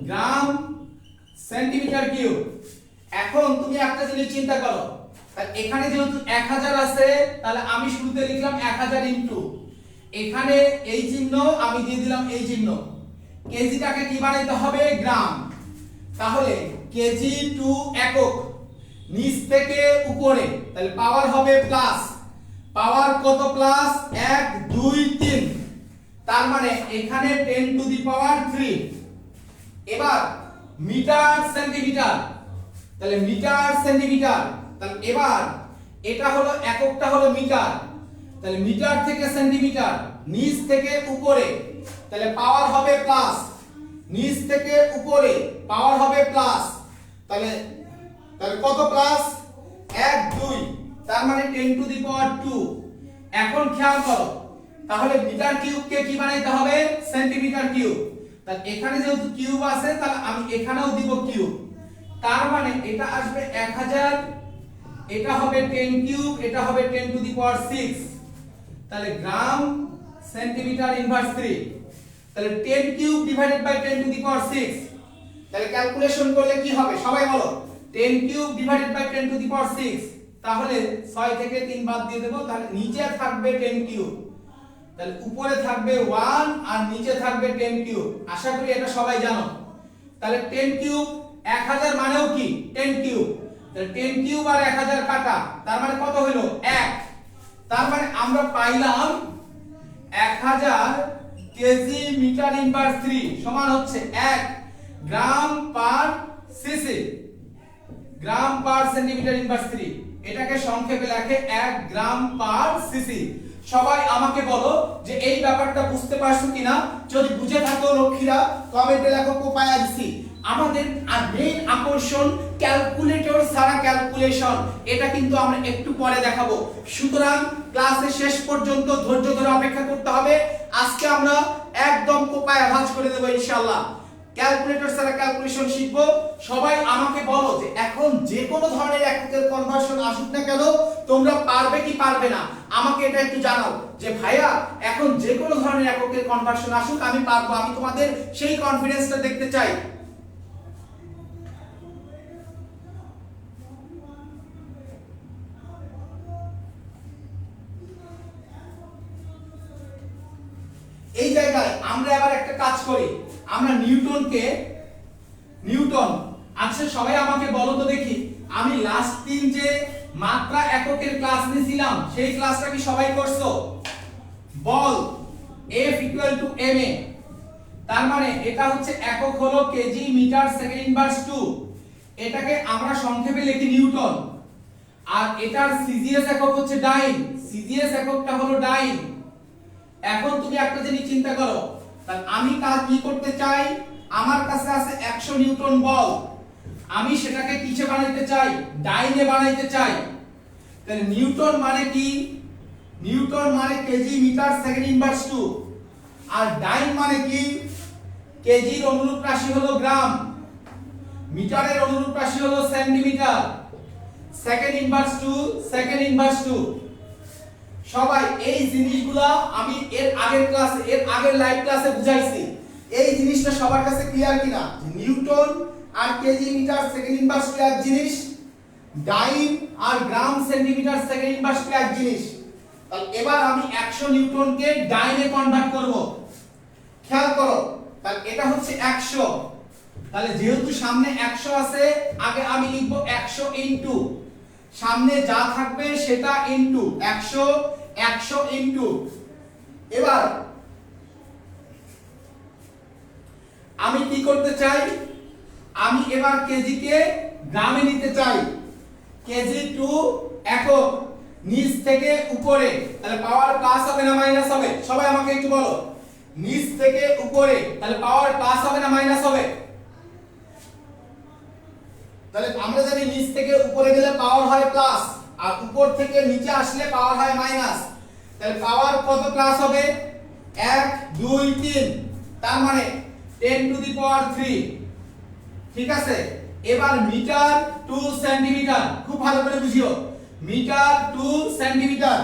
[SPEAKER 1] গ্রাম সেন্টিমিটার কিউব। এখন তুমি একটা জিনিস চিন্তা করো, তাহলে এখানে যেহেতু 1000 আছে, তাহলে আমি শুরুতে লিখলাম 1000 ইনটু এখানে এই চিহ্ন আমি দিয়ে দিলাম এই চিহ্ন। কেজিটাকে কি বানাইতে হবে? গ্রাম। তাহলে কেজি টু একক, নিচ থেকে উপরে, তাহলে পাওয়ার হবে প্লাস। পাওয়ার কত প্লাস? 1 2 3, তার মানে এখানে 10 টু দি পাওয়ার 3। এবার মিটার সেন্টিমিটার, তাহলে মিটার সেন্টিমিটার, তাহলে এবার এটা হলো এককটা হলো মিটার, তাহলে মিটার থেকে সেন্টিমিটার, নিচ থেকে উপরে, তাহলে পাওয়ার হবে প্লাস, নিচ থেকে উপরে পাওয়ার হবে প্লাস, তাহলে তাহলে কত প্লাস? 1 2, তার মানে 10 টু দি পাওয়ার 2। এখন খেয়াল করো, তাহলে মিটার কিউবকে কি বানাইতে হবে? Centimetre cube. তাহলে এখানে যেহেতু কিউব আছে, তাহলে আমি এখানেও দিব কিউব, তার মানে এটা আসবে 1000, এটা হবে 10 কিউব, এটা হবে 10 টু দি পাওয়ার 6। তাহলে গ্রাম সেন্টিমিটার ইনভার্স 3, তাহলে 10 cube divided by 10 to the power 6। তাহলে ক্যালকুলেশন করলে কি হবে সবাই বলো? 10 cube divided by 10 to the power 6, তাহলে 6 থেকে 3 বাদ দিয়ে দেব, তাহলে নিচে থাকবে 10 কিউব, তাহলে উপরে থাকবে 1 আর নিচে থাকবে 10 কিউব। আশা করি এটা সবাই জানো। তাহলে 10 কিউব 1000 মানেও কি? 10 কিউব। তাহলে 10 কিউব আর 1000 কাটা, তার মানে কত হলো? 1। তার মানে আমরা পাইলাম 1000 কেজি মিটার ইনভার্স 3 সমান হচ্ছে 1 গ্রাম পার সিসি, গ্রাম পার সেন্টিমিটার ইনভার্স 3। এটাকে সংক্ষেপে লেখে 1 গ্রাম পার সিসি। সবাই আমাকে বলো যে এই ব্যাপারটা বুঝতে পারছো কিনা? যদি বুঝে থাকো লক্ষ্মীরা কমেন্টে লেখো কোপায়া দিছি। আমাদের মেইন আকর্ষণ ক্যালকুলেটর ছাড়া ক্যালকুলেশন, এটা কিন্তু আমরা একটু পরে দেখাবো। সুতরাং ক্লাসের শেষ পর্যন্ত ধৈর্য ধরে অপেক্ষা করতে হবে। আজকে আমরা একদম কোপায়া ভাঁজ করে দেব ইনশাআল্লাহ। ক্যালকুলেটর ছাড়া ক্যালকুলেশন শিখবো। সবাই আমাকে বলো যে এখন যে কোনো ধরনের এককের কনভার্সন আসুক না কেন, তোমরা পারবে কি পারবে না? আমাকে এটা একটু জানাও যে ভাইয়া এখন যে কোনো ধরনের এককের কনভার্সন আসুক আমি পারবো। আমি তোমাদের সেই কনফিডেন্সটা দেখতে চাই। এই জায়গায় আমরা এবার একটা কাজ করি, আমরা নিউটন, আচ্ছা সবাই আমাকে বলো তো দেখি, আমি লাস্ট দিন যে মাত্রা এককের ক্লাস নিয়েছিলাম সেই ক্লাসটা কি সবাই করছো? বল F = ma, তার মানে এটা হচ্ছে একক হলো কেজি মিটার সেকেন্ড ইনভার্স 2, এটাকে আমরা সংক্ষেপে লিখি নিউটন। আর এটার সিজিএস একক হচ্ছে ডাইন, সিজিএস এককটা হলো ডাইন। এখন তুমি একটা জিনিস চিন্তা করো, তাহলে আমি কাজ কি করতে চাই? আমার কাছে আছে 100 নিউটন বল, আমি সেটাকে কিসে বানাইতে চাই? ডাইনে বানাইতে চাই। তাহলে নিউটন মানে কি? নিউটন মানে কেজি মিটার সেকেন্ড ইনভার্স 2, আর ডাইন মানে কি? কেজির অনুরূপ রাশি হলো গ্রাম, মিটারের অনুরূপ রাশি হলো centimetre, second inverse two, second inverse two. সবাই এই জিনিসগুলা আমি এর আগের লাইভ ক্লাসে বুঝাইছি। এই জিনিসটা সবার কাছে ক্লিয়ার কিনা? নিউটন আর kg metre second inverse two এক জিনিস, ডাইন আর gram centimetre second inverse two এক জিনিস। তাহলে এবার আমি 100 নিউটনকে ডাইনে কনভার্ট করব। খেয়াল করো, তাহলে এটা হচ্ছে 100। তাহলে যেহেতু সামনে 100 আছে, আগে আমি লিখব 100 ইনটু সামনে যা থাকবে সেটা ইনটু 100 ইনটু। এবার আমি কি করতে চাই? আমি এবার কেজিকে গ্রামে নিতে চাই। কেজি টু একক, নিচ থেকে উপরে, তাহলে পাওয়ার প্লাস হবে না মাইনাস হবে? সবাই আমাকে একটু বলো, নিচ থেকে উপরে তাহলে পাওয়ার প্লাস হবে না মাইনাস হবে? তাহলে আমরা জানি নিচ থেকে উপরে গেলে পাওয়ার হয় প্লাস, আর উপর থেকে নিচে আসলে পাওয়ার হয় মাইনাস। তাহলে পাওয়ার কত প্লাস হবে? 1 2 3, তার মানে 10 টু দি পাওয়ার 3। ঠিক আছে, এবার মিটার টু সেন্টিমিটার, খুব ভালো করে বুঝিও। মিটার টু সেন্টিমিটার,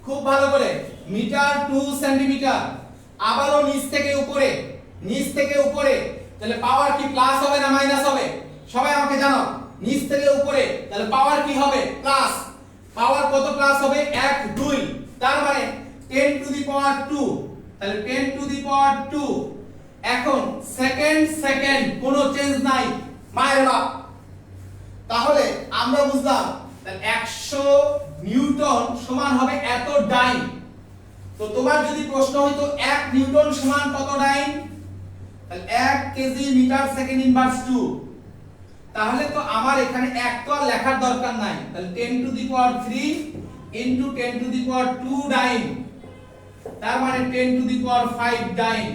[SPEAKER 1] খুব ভালো করে, মিটার টু সেন্টিমিটার। আবারও নিচ থেকে উপরে, নিচ থেকে উপরে, তাহলে পাওয়ার কি প্লাস হবে না মাইনাস হবে? সবাই আমাকে জানাও, নিচ থেকে উপরে তাহলে পাওয়ার কি হবে? প্লাস। পাওয়ার কত প্লাস হবে? 1 2, তার মানে 10 টু দি পাওয়ার 2, তাহলে 10 টু দি পাওয়ার 2। এখন সেকেন্ড কোনো চেঞ্জ নাই, মায়ের বাপ। তাহলে আমরা বুঝলাম 100 নিউটন সমান হবে এত ডাইন। তো তোমার যদি প্রশ্ন হইতো 1 নিউটন সমান কত ডাইন, তাহলে 1 কেজি মিটার সেকেন্ড ইনভার্স 2। তাহলে তো আমার এখানে 1 তো আর লেখার দরকার নাই, তাহলে 10 to the power 3 into 10 to the power 2 dyne, তার মানে 10 টু দি পাওয়ার 5 ডাইন।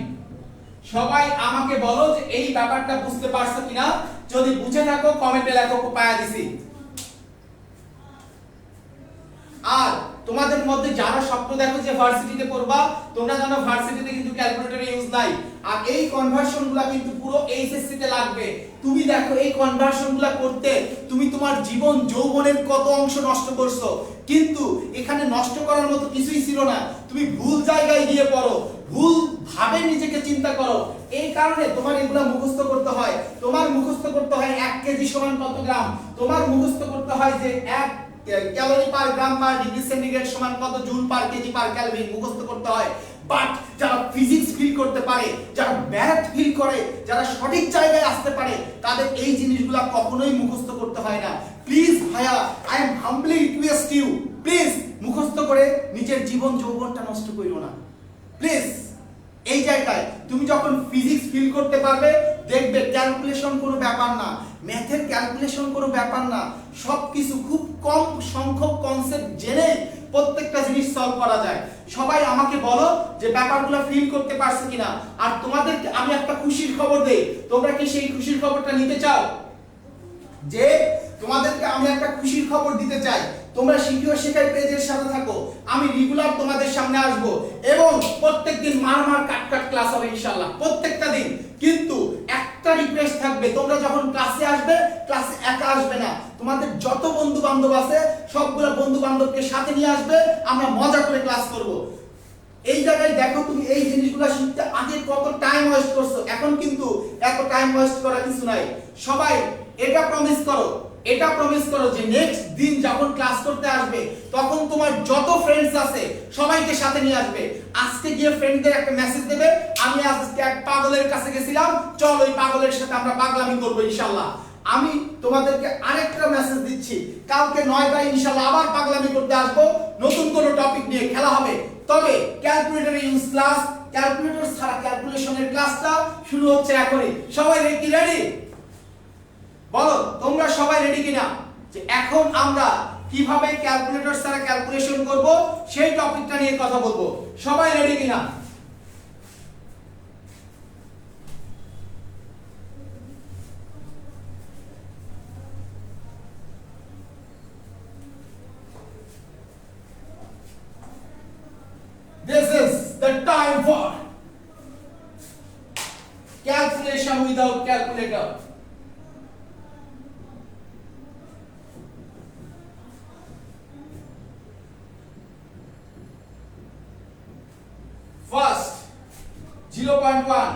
[SPEAKER 1] সবাই আমাকে বলো যে এই ব্যাপারটা বুঝতে পারছো কিনা? যদি বুঝে থাকো কমেন্টে লেখো, পায়া দিছি। আর তোমাদের মধ্যে যারা স্বপ্ন দেখো যে ভার্সিটিতে পড়বা, তোমরা জানো ভার্সিটিতে কিন্তু ক্যালকুলেটর ইউজ নাই, আর এই কনভার্সনগুলো কিন্তু পুরো এইচএসসি তে লাগবে। তুমি দেখো এই কনভার্সনগুলো করতে তুমি তোমার জীবন যৌবনের কত অংশ নষ্ট করছো, কিন্তু এখানে নষ্ট করার মতো কিছুই ছিল না। তুমি ভুল জায়গায় গিয়ে পড়ো, ভুল ভাবে নিজেকে চিন্তা করো, এই কারণে তোমার এগুলা মুখস্থ করতে হয়। তোমার মুখস্থ করতে হয় 1 কেজি সমান কত গ্রাম, তোমার মুখস্থ করতে হয় যে 1 calorie per gram per degree centigrade সমান কত joule per KG per kelvin, মুখস্থ করতে হয়। বাট যারা ফিজিক্স ফিল করতে পারে, যারা ম্যাথ ফিল করে, যারা সঠিক জায়গায় আসতে পারে, তাদের এই জিনিসগুলো কখনোই মুখস্থ করতে হয় না। প্লিজ ভাইয়া, I am humbly request you, please মুখস্থ করে নিজের জীবন যৌবনটা নষ্ট করিও না প্লিজ। এই জায়গায় তুমি যখন ফিজিক্স ফিল করতে পারবে, দেখবে ক্যালকুলেশন কোনো ব্যাপার না, ম্যাথের ক্যালকুলেশন কোনো ব্যাপার না, সবকিছু খুব কম সংখ্যক কনসেপ্ট জেনে প্রত্যেকটা জিনিস সলভ করা যায়। সবাই আমাকে বলো যে ব্যাপারগুলো ফিল করতে পারছো কিনা। আর তোমাদেরকে আমি একটা খুশির খবর দেই, তোমরা কি সেই খুশির খবরটা নিতে চাও? যে তোমাদেরকে আমি একটা খুশির খবর দিতে চাই, তোমরা শিখিও শেখাই পেজের সাথে থাকো, আমি রেগুলার তোমাদের সামনে আসব এবং প্রত্যেকদিন মার কাট ক্লাস হবে ইনশাআল্লাহ, প্রত্যেকটা দিন। কিন্তু একটা রিকোয়েস্ট থাকবে, তোমরা যখন ক্লাসে আসবে, ক্লাসে একা আসবে না, তোমাদের যত বন্ধু বান্ধব আছে সবগুলো বন্ধু বান্ধবকে সাথে নিয়ে আসবে, আমরা মজা করে ক্লাস করব। এই জায়গায় দেখো, তুমি এই জিনিসগুলো শিখতে আগে কত টাইম ওয়েস্ট করছো, এখন কিন্তু এত টাইম ওয়েস্ট করার কিছু নাই। সবাই এটা প্রমিস করো, এটা প্রমিস করো যে নেক্সট দিন যখন ক্লাস করতে আসবে, তখন তোমার যত ফ্রেন্ডস আছে সবাইকে সাথে নিয়ে আসবে। আজকে গিয়ে ফ্রেন্ডদের একটা মেসেজ দেবে, আমি আজকে এক পাগলের কাছে গেছিলাম, চল ওই পাগলের সাথে আমরা পাগলামি করব ইনশাআল্লাহ। আমি তোমাদেরকে আরেকটা মেসেজ দিচ্ছি, কালকে 9টায় ইনশাআল্লাহ আবার পাগলামি করতে আসবো, নতুন কোনো টপিক নিয়ে খেলা হবে। তবে ক্যালকুলেটর ইউজ ক্লাস, ক্যালকুলেটর ছাড়া ক্যালকুলেশনের ক্লাসটা শুরু হচ্ছে এখনই। সবাই কি রেডি? বলো তোমরা সবাই রেডি কিনা যে এখন আমরা কিভাবে ক্যালকুলেটর ছাড়া ক্যালকুলেশন করব সেই টপিকটা নিয়ে কথা বলবো। সবাই রেডি কিনা? This is the time for without calculator. First 0.1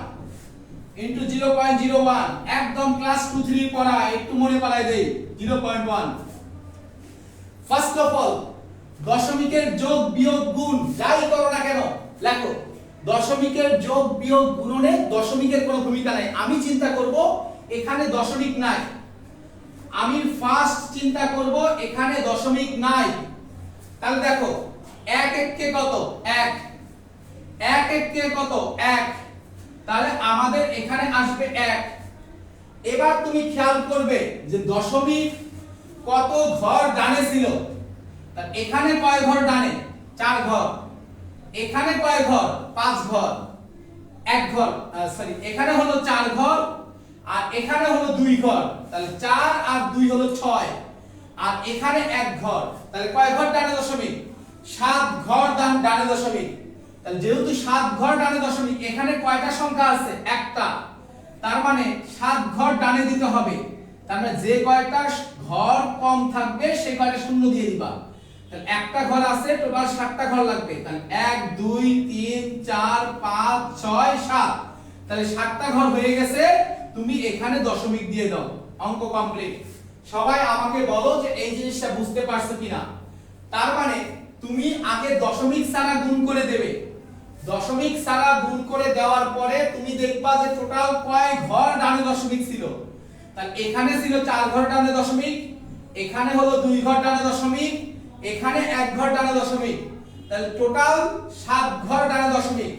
[SPEAKER 1] into 0.01, একদম ক্লাস 2 3 পড়া, একটু মনে করাই দেই। 0.1 ফার্স্ট অফ অল দশমিকের যোগ বিয়োগ গুণ যাই করো না কেন লেখো। দশমিকের যোগ বিয়োগ গুণনে দশমিকের কোনো ভূমিকা নাই। আমি চিন্তা করব এখানে দশমিক নাই, আমি ফার্স্ট চিন্তা করব এখানে দশমিক নাই। তাহলে দেখো 1 1 কে কত 1, 1 1 কে কত 1, তাহলে আমাদের এখানে আসবে 1। এবার তুমি খেয়াল করবে যে দশমিক কত ঘর ডানে ছিল। তাহলে এখানে কয় ঘর ডানে 4 ঘর, এখানে কয় ঘর 5 ঘর, 1 ঘর সরি এখানে হলো 4 ঘর আর এখানে হলো 2 ঘর, তাহলে 4 আর 2 হলো 6 আর এখানে 1 ঘর, তাহলে কয় ঘর ডানে দশমিক 7 ঘর ডানে দশমিক। তাহলে যেহেতু 7 ঘর ডানে দশমিক, এখানে কয়টা সংখ্যা আছে একটা, তার মানে 7 ঘর ডানে দিতে হবে। তার মানে যে কয়টা ঘর কম থাকবে সে কয়টা শূন্য দিয়ে দিবা। তাহলে একটা ঘর আছে, টোটাল 7টা ঘর লাগবে। তাহলে 1 2 3 4 5 6 7, তাহলে 7টা ঘর হয়ে গেছে। তুমি এখানে দশমিক দিয়ে দাও, অঙ্ক কমপ্লিট। সবাই আমাকে বলো যে এই জিনিসটা বুঝতে পারছো কিনা। তার মানে তুমি আগে দশমিক ছাড়া গুণ করে দেবে, দশমিক ছাড়া গুণ করে দেওয়ার পরে তুমি দেখবা যে টোটাল কয় ঘর ডানে দশমিক ছিল। তাহলে এখানে ছিল 4 ঘর ডানে দশমিক, এখানে হলো 2 ঘর ডানে দশমিক, এখানে 1 ঘর ডানে দশমিক, তাহলে টোটাল 7 ঘর ডানে দশমিক।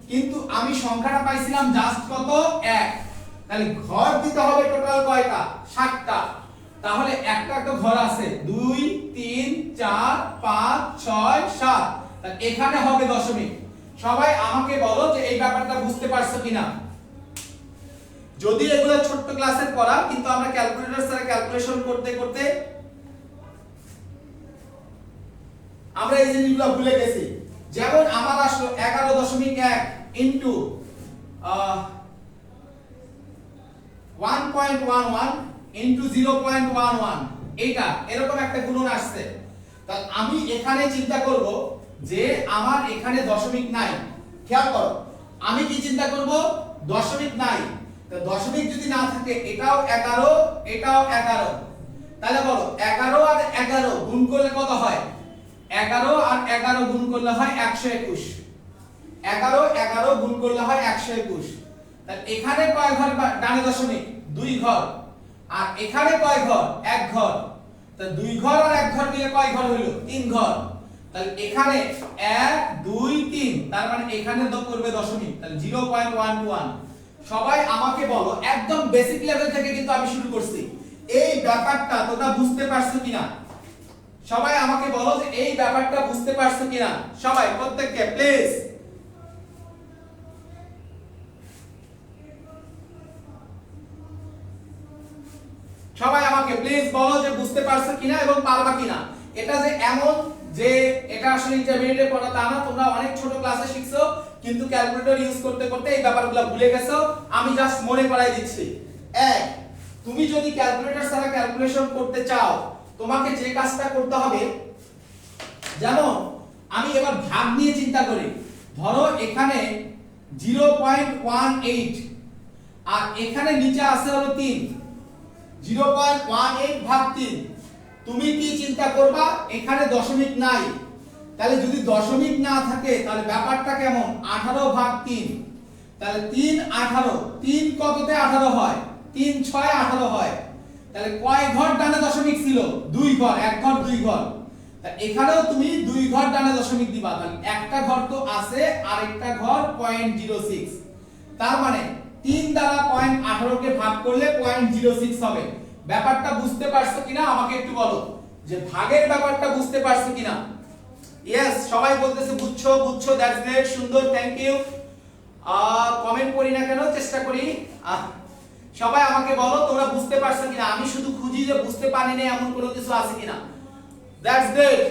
[SPEAKER 1] কিন্তু আমি সংখ্যাটা পাইছিলাম জাস্ট কত 1, তাহলে ঘর দিতে হবে টোটাল কয়টা 7টা। তাহলে একটা তো ঘর আছে 2 3 4 5 6 7, তাহলে এখানে হবে দশমিক। সবাই আমাকে বলো যে এই ব্যাপারটা বুঝতে পারছো কিনা। যদি এগুলো ছোট্ট ক্লাসের পড়া, কিন্তু আমরা ক্যালকুলেটর ছাড়া ক্যালকুলেশন করতে করতে আমরা এই জিনিসগুলো ভুলে গেছি। যেমন আমার আসলো 11.1 ইনটু 1.11 ইনটু 0.11, এটা এরকম একটা গুণন আসছে। তাহলে আমি এখানে চিন্তা করব যে আমার এখানে দশমিক নাই। খেয়াল করো, আমি কি চিন্তা করব দশমিক নাই। তো দশমিক যদি না থাকে এটাও 11 এটাও 11, তাহলে বলো 11 আর 11 গুণ করলে কত হয় 11 আর 11 গুণ করলে হয় 121, 11 11 গুণ করলে হয় 121। তাহলে এখানে কয় ঘর ডানে দশমিক 2 ঘর আর এখানে কয় ঘর 1 ঘর, তাহলে 2 ঘর আর 1 ঘর মিলে কয় ঘর হলো 3 ঘর। তাহলে এখানে 1 2 3, তার মানে এখানে যোগ করবে দশমিক, তাহলে 0.121। সবাই আমাকে বলো, একদম বেসিক লেভেল থেকে কিন্তু আমি শুরু করছি। এই ব্যাপারটা তোমরা বুঝতে পারছো কিনা? সবাই আমাকে বলো যে এই ব্যাপারটা বুঝতে পারছো কিনা। সবাই প্রত্যেককে প্লিজ সবাই আমাকে প্লিজ বলো যে বুঝতে পারছো কিনা এবং পারবা কিনা। এটা যে এমন যে এটা আসলে ইন্টারমিডিয়েটে পড়া তা না, তোমরা অনেক ছোট ক্লাসে শিখছো কিন্তু ক্যালকুলেটর ইউজ করতে করতে এই ব্যাপারগুলো ভুলে গেছো। আমি জাস্ট মনে করাই দিচ্ছি। এক, তুমি যদি ক্যালকুলেটর ছাড়া ক্যালকুলেশন করতে চাও, তোমাকে যে কাজটা করতে হবে, যেমন আমি এবার ভাগ নিয়ে চিন্তা করি। ধরো এখানে 0.18 আর এখানে নিচে আছে হলো 3, 0.18 ভাগ 3। তুমি কি চিন্তা করবা এখানে দশমিক নাই, তাহলে যদি দশমিক না থাকে তাহলে ব্যাপারটা কেমন 18 ভাগ 3, তাহলে 3 18, 3 কততে 18 হয় 3 6 18 হয়। তাহলে কয় ঘর ডানে দশমিক ছিল 2 ঘর, 1 ঘর 2 ঘর। তাহলে এখানেও তুমি 2 ঘর ডানে দশমিক দিবা, তাহলে একটা ঘর তো আছে আর একটা ঘর 0.06, তার মানে 3 দ্বারা 0.18 কে ভাগ করলে 0.06 হবে। ব্যাপারটা বুঝতে পারছো কিনা আমাকে একটু বলো, যে ভাগের ব্যাপারটা বুঝতে পারছো কিনা। ইয়েস, সবাই বলতেছে বুঝছো বুঝছো, দ্যাটস গ্রেট, সুন্দর, থ্যাংক ইউ। কমেন্ট করি না কেন, চেষ্টা করি। সবাই আমাকে বলো তোমরা বুঝতে পারছো কিনা। আমি শুধু খুঁজি যে বুঝতে পারিনি এমন কোনো কিছু আছে কিনা। দ্যাটস গ্রেট,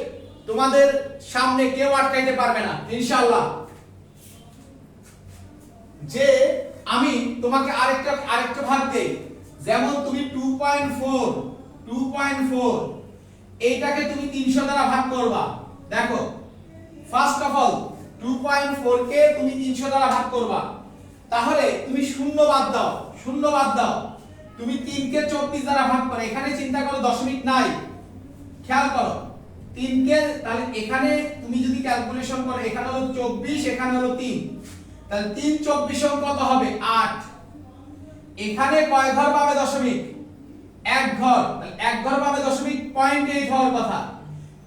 [SPEAKER 1] তোমাদের সামনে কেউ আটকাইতে পারবে না ইনশাআল্লাহ। যে আমি তোমাকে আরেকটা ভাগ দেই, যেমন তুমি 2.4 এইটাকে তুমি 300 দ্বারা ভাগ করবা। দেখো ফার্স্ট অফ অল 2.4 কে তুমি 300 দ্বারা ভাগ করবা, তাহলে তুমি শূন্য বাদ দাও, তুমি 3 কে 24 দ্বারা ভাগ করো, এখানে চিন্তা করো দশমিক নাই, খেয়াল করো 3 কে, তাহলে এখানে তুমি যদি ক্যালকুলেশন করো এখানে হলো 24, এখানে হলো 3, তাহলে 3 24 কত হবে 8। এখানে কয় ঘর পাবে দশমিক? এক ঘর, তাহলে এক ঘর পাবে দশমিক 0.8 হওয়ার কথা,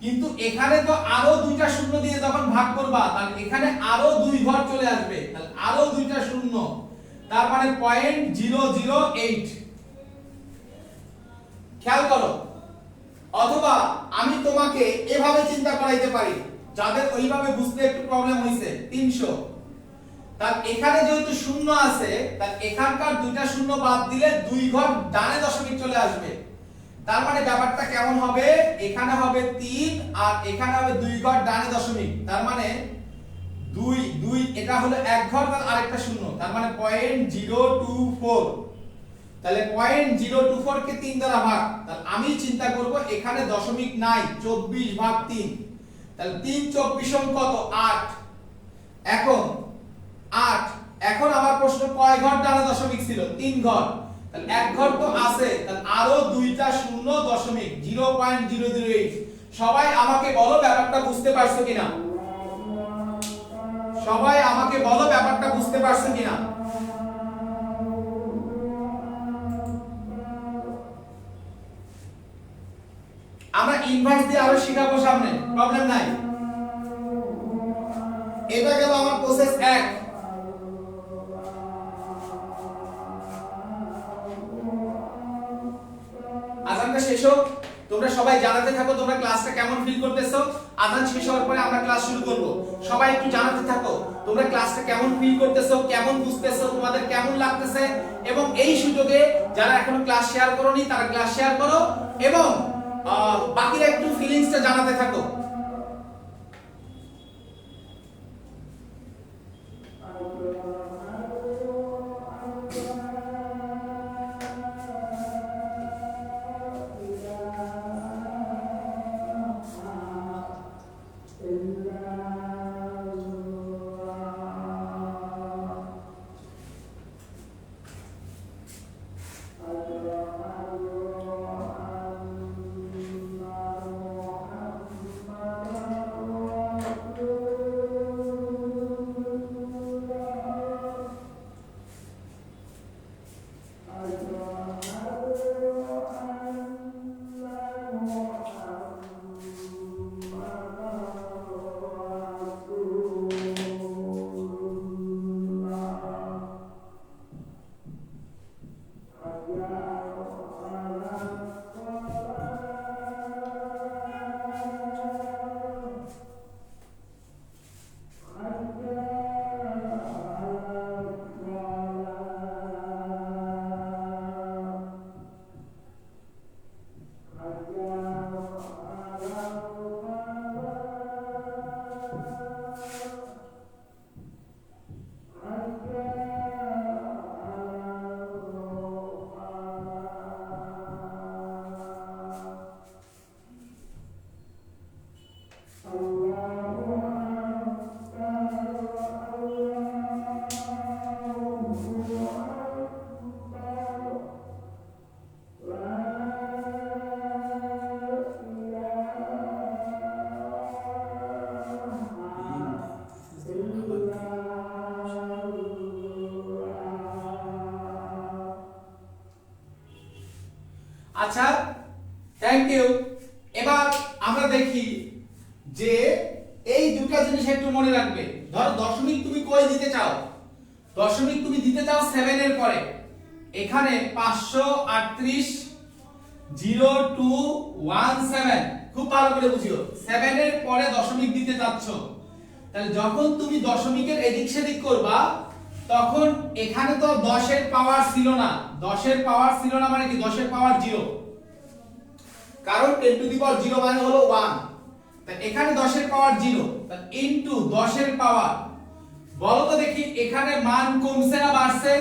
[SPEAKER 1] কিন্তু এখানে তো আরো দুইটা শূন্য দিয়ে যখন ভাগ করবা তাহলে এখানে আরো দুই ঘর চলে আসবে, তাহলে আরো দুইটা শূন্য, তার মানে 0.008। খেয়াল করো, অথবা আমি তোমাকে এভাবে চিন্তা করাইতে পারি, যাদের ওইভাবে বুঝতে একটু প্রবলেম হইছে, 300, তার এখানে যেহেতু শূন্য আছে তার এখানকার দুইটা শূন্য বাদ দিলে দুই ঘর ডানে দশমিক চলে আসবে, তার মানে ব্যাপারটা কেমন হবে, এখানে হবে 3 আর এখানে হবে দুই ঘর ডানে দশমিক, তার মানে 2 এটা হলো এক ঘর আর আরেকটা শূন্য, তার মানে 0.024, তাহলে 0.024 কে 3 দ্বারা ভাগ, তাহলে আমি চিন্তা করব এখানে দশমিক নাই, 24/3, তাহলে 3 24 কত 8। এখন আমার প্রশ্ন কয় ঘর ডানে দশমিক ছিল? 3 ঘর, তাহলে এক ঘর তো আছে, তাহলে আরো দুইটা শূন্য দশমিক 0.008। সবাই আমাকে বলো ব্যাপারটা বুঝতে পারছো কিনা? সবাই আমাকে বলো ব্যাপারটা বুঝতে পারছো কিনা? আমরা ইনভার্স দিয়ে আরো শিখাবো সামনে, প্রবলেম নাই। এটা গেল আমার প্রসেস 1। আজানটা শেষ হোক, তোমরা সবাই জানাতে থাকো তোমরা ক্লাসটা কেমন ফিল করতেছো। আজান শেষ হওয়ার পরে আমরা ক্লাস শুরু করব, সবাই একটু জানাতে থাকো তোমরা ক্লাসটা কেমন ফিল করতেছো, কেমন বুঝতেছো, তোমাদের কেমন লাগতেছে। এবং এই সুযোগে যারা এখনো ক্লাস শেয়ার করোনি তারা ক্লাস শেয়ার করো এবং বাকিরা একটু ফিলিংসটা জানাতে থাকো। আচ্ছা, থ্যাংক ইউ। এবার আমরা দেখি যে এই দুটো জিনিস একটু মনে রাখবে। ধরো দশমিক তুমি কই দিতে চাও, দশমিক তুমি দিতে চাও 7 এর পরে, এখানে 538 0217, খুব ভালো করে বুঝিও, 7 এর পরে দশমিক দিতে যাচ্ছ, তাহলে যখন তুমি দশমিকের এদিক সেদিক করবা তখন এখানে তো 10 এর পাওয়ার ছিল না, 10 এর পাওয়ার ছিল না মানে কি 10 এর পাওয়ার 0, কারণ 10 টু দি পাওয়ার 0 মানে হলো 1, তাই এখানে 10 এর পাওয়ার 0, তাহলে ইনটু 10 এর পাওয়ার বলো তো দেখি এখানে মান কমছে না বাড়ছে?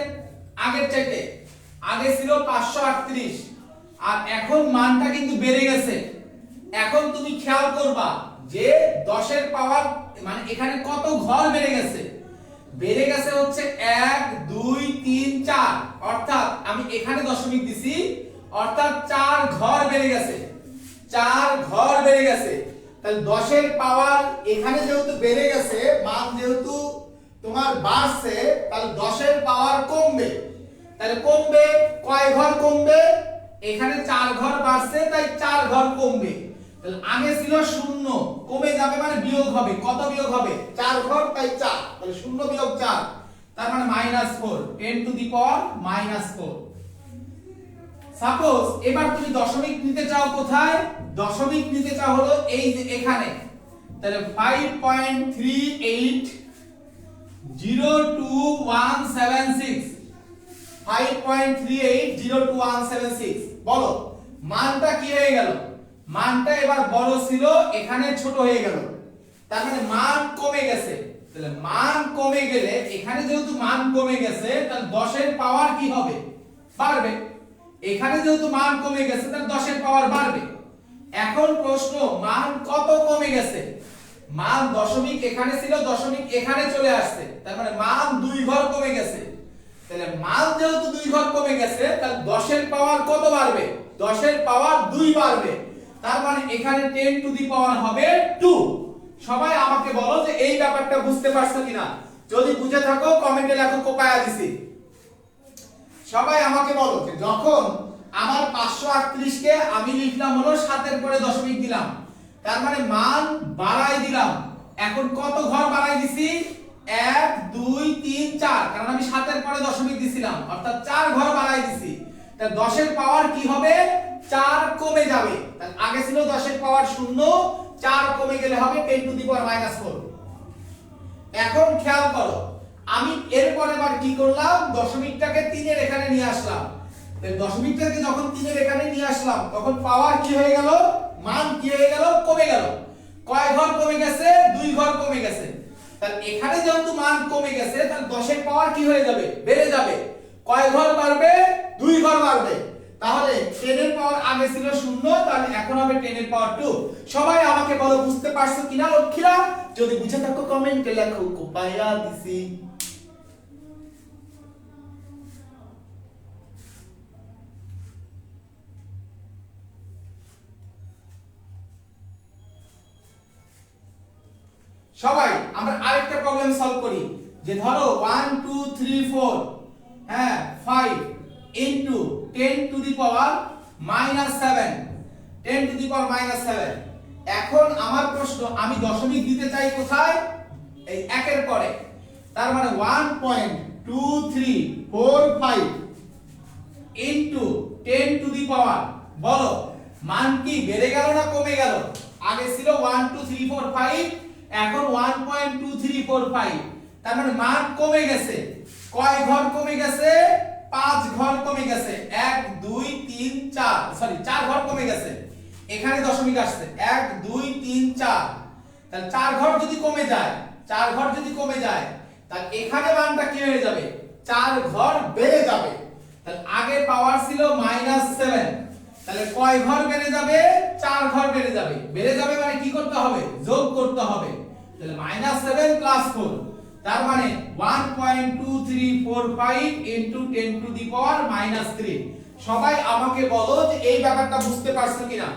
[SPEAKER 1] আগের চাইতে আগে ছিল 538 আর এখন মানটা কিন্তু বেড়ে গেছে। এখন তুমি খেয়াল করবা যে 10 এর পাওয়ার মানে এখানে কত ঘর বেড়ে গেছে। বেড়ে গেছে হচ্ছে 1 2 3 4, অর্থাৎ আমি এখানে দশমিক দিছি, অর্থাৎ 4 ঘর বেড়ে গেছে, 4 ঘর বেড়ে গেছে। তাহলে 10 এর পাওয়ার এখানে যেহেতু বেড়ে গেছে, মান যেহেতু তোমার বাড়ছে, তাহলে 10 এর পাওয়ার কমবে। তাহলে কমবে, কয় ঘর কমবে? এখানে 4 ঘর বাড়ছে তাই 4 ঘর কমবে। তাহলে আগে ছিল 0, কমে যাবে মানে বিয়োগ হবে। কত বিয়োগ হবে? 4 ঘর তাই 4, তাহলে 0 বিয়োগ 4 তার মানে -4, 10 টু দি পাওয়ার -4। সাপোজ এবার তুমি দশমিক নিতে চাও কোথায়? দশমিক নিতে চাও হলো এই যে এখানে। তাহলে 5.3802.176, 5.3802.176। বলো মানটা কি হয়ে গেল? মানটা এবার বড় ছিল, এখানে ছোট হয়ে গেল, তার মানে মান কমে গেছে। তাহলে মান কমে গেলে এখানে যেহেতু মান কমে গেছে, তাহলে 10 এর পাওয়ার কি হবে? বাড়বে। এখানে যেহেতু মান কমে গেছে তাহলে 10 এর পাওয়ার বাড়বে। এখন প্রশ্ন, মান কত কমে গেছে? মান দশমিক এখানে ছিল, দশমিক এখানে চলে আসছে, তার মানে মান 2 ঘর কমে গেছে। তাহলে মান যেহেতু 2 ঘর কমে গেছে, তাহলে 10 এর পাওয়ার কত বাড়বে? 10 এর পাওয়ার 2 বাড়বে, তার মানে এখানে 10 টু দি পাওয়ার হবে 2। সবাই আমাকে বলো যে এই ব্যাপারটা বুঝতে পারছো কিনা? যদি বুঝে থাকো কমেন্টে লেখো কোপায়া দিছি। সবাই আমাকে বলো যে যখন আমার 538 কে আমি লিখলাম হলো 7 এর পরে দশমিক দিলাম, তার মানে মান বাড়াই দিলাম। এখন কত ঘর বাড়াই দিছি? 1 2 3 4, কারণ আমি 7 এর পরে দশমিক দিছিলাম, অর্থাৎ 4 ঘর বাড়াই দিছি। তাহলে 10 এর পাওয়ার কি হবে? 4 কমে যাবে। তাহলে আগে ছিল 10 এর পাওয়ার 0, 4 কমে গেলে হবে 10 টু দি পাওয়ার -4। এখন খেয়াল করো, আমি এরপর এবার কি করলাম? দশমিকটাকে 3 এর এখানে নিয়ে আসলাম। তাহলে দশমিকটাকে যখন 3 এর এখানে নিয়ে আসলাম, তখন পাওয়ার কি হয়ে গেল? মান কি হয়ে গেল? কমে গেল। কয় ঘর কমে গেছে? 2 ঘর কমে গেছে। তাহলে এখানে যেহেতু মান কমে গেছে, তাহলে 10 এর পাওয়ার কি হয়ে যাবে? বেড়ে যাবে। কয় ঘর বাড়বে? 2 ঘর বাড়বে। তাহলে 10 এর পাওয়ার আগে ছিল 0, তাহলে এখন হবে 10 এর পাওয়ার 2। সবাই আমাকে বলো বুঝতে পারছো কিনা লক্ষ্মীরা? যদি বুঝে থাকো কমেন্টে লেখো কোপায়া দিছি। সবাই আমরা আরেকটা প্রবলেম সলভ করি। যে ধরো 1 2 3 4 হ্যাঁ 5 into 10 to the power -7, 10 to the power -7। এখন আমার প্রশ্ন, আমি দশমিক দিতে চাই কোথায়? এই 1 এর পরে, তার মানে 1.2345 ইনটু 10 টু দি পাওয়ার, বলো মান কি বেড়ে গেল না কমে গেল? আগে ছিল 1 2 3 4 5, এখন 1.2345, তার মানে মান কমে গেছে। কয় ঘর কমে গেছে? 5 ঘর কমে গেছে। 1 2 3 4, সরি 4 ঘর কমে গেছে। এখানে দশমিক আসছে 1 2 3 4, তাহলে 4 ঘর যদি কমে যায়, 4 ঘর যদি কমে যায়, তাহলে এখানে মানটা কি হয়ে যাবে? 4 ঘর বেড়ে যাবে। তাহলে আগে পাওয়ার ছিল -7, তাহলে কয় ঘর বেড়ে যাবে? 4 ঘর বেড়ে যাবে। বেড়ে যাবে মানে কি করতে হবে? যোগ করতে হবে। তাহলে -7 + 4, তার মানে 1.2345 ইনটু 10 টু দি পাওয়ার -3। সবাই আমাকে বলো যে এই ব্যাপারটা বুঝতে পারছো কিনা?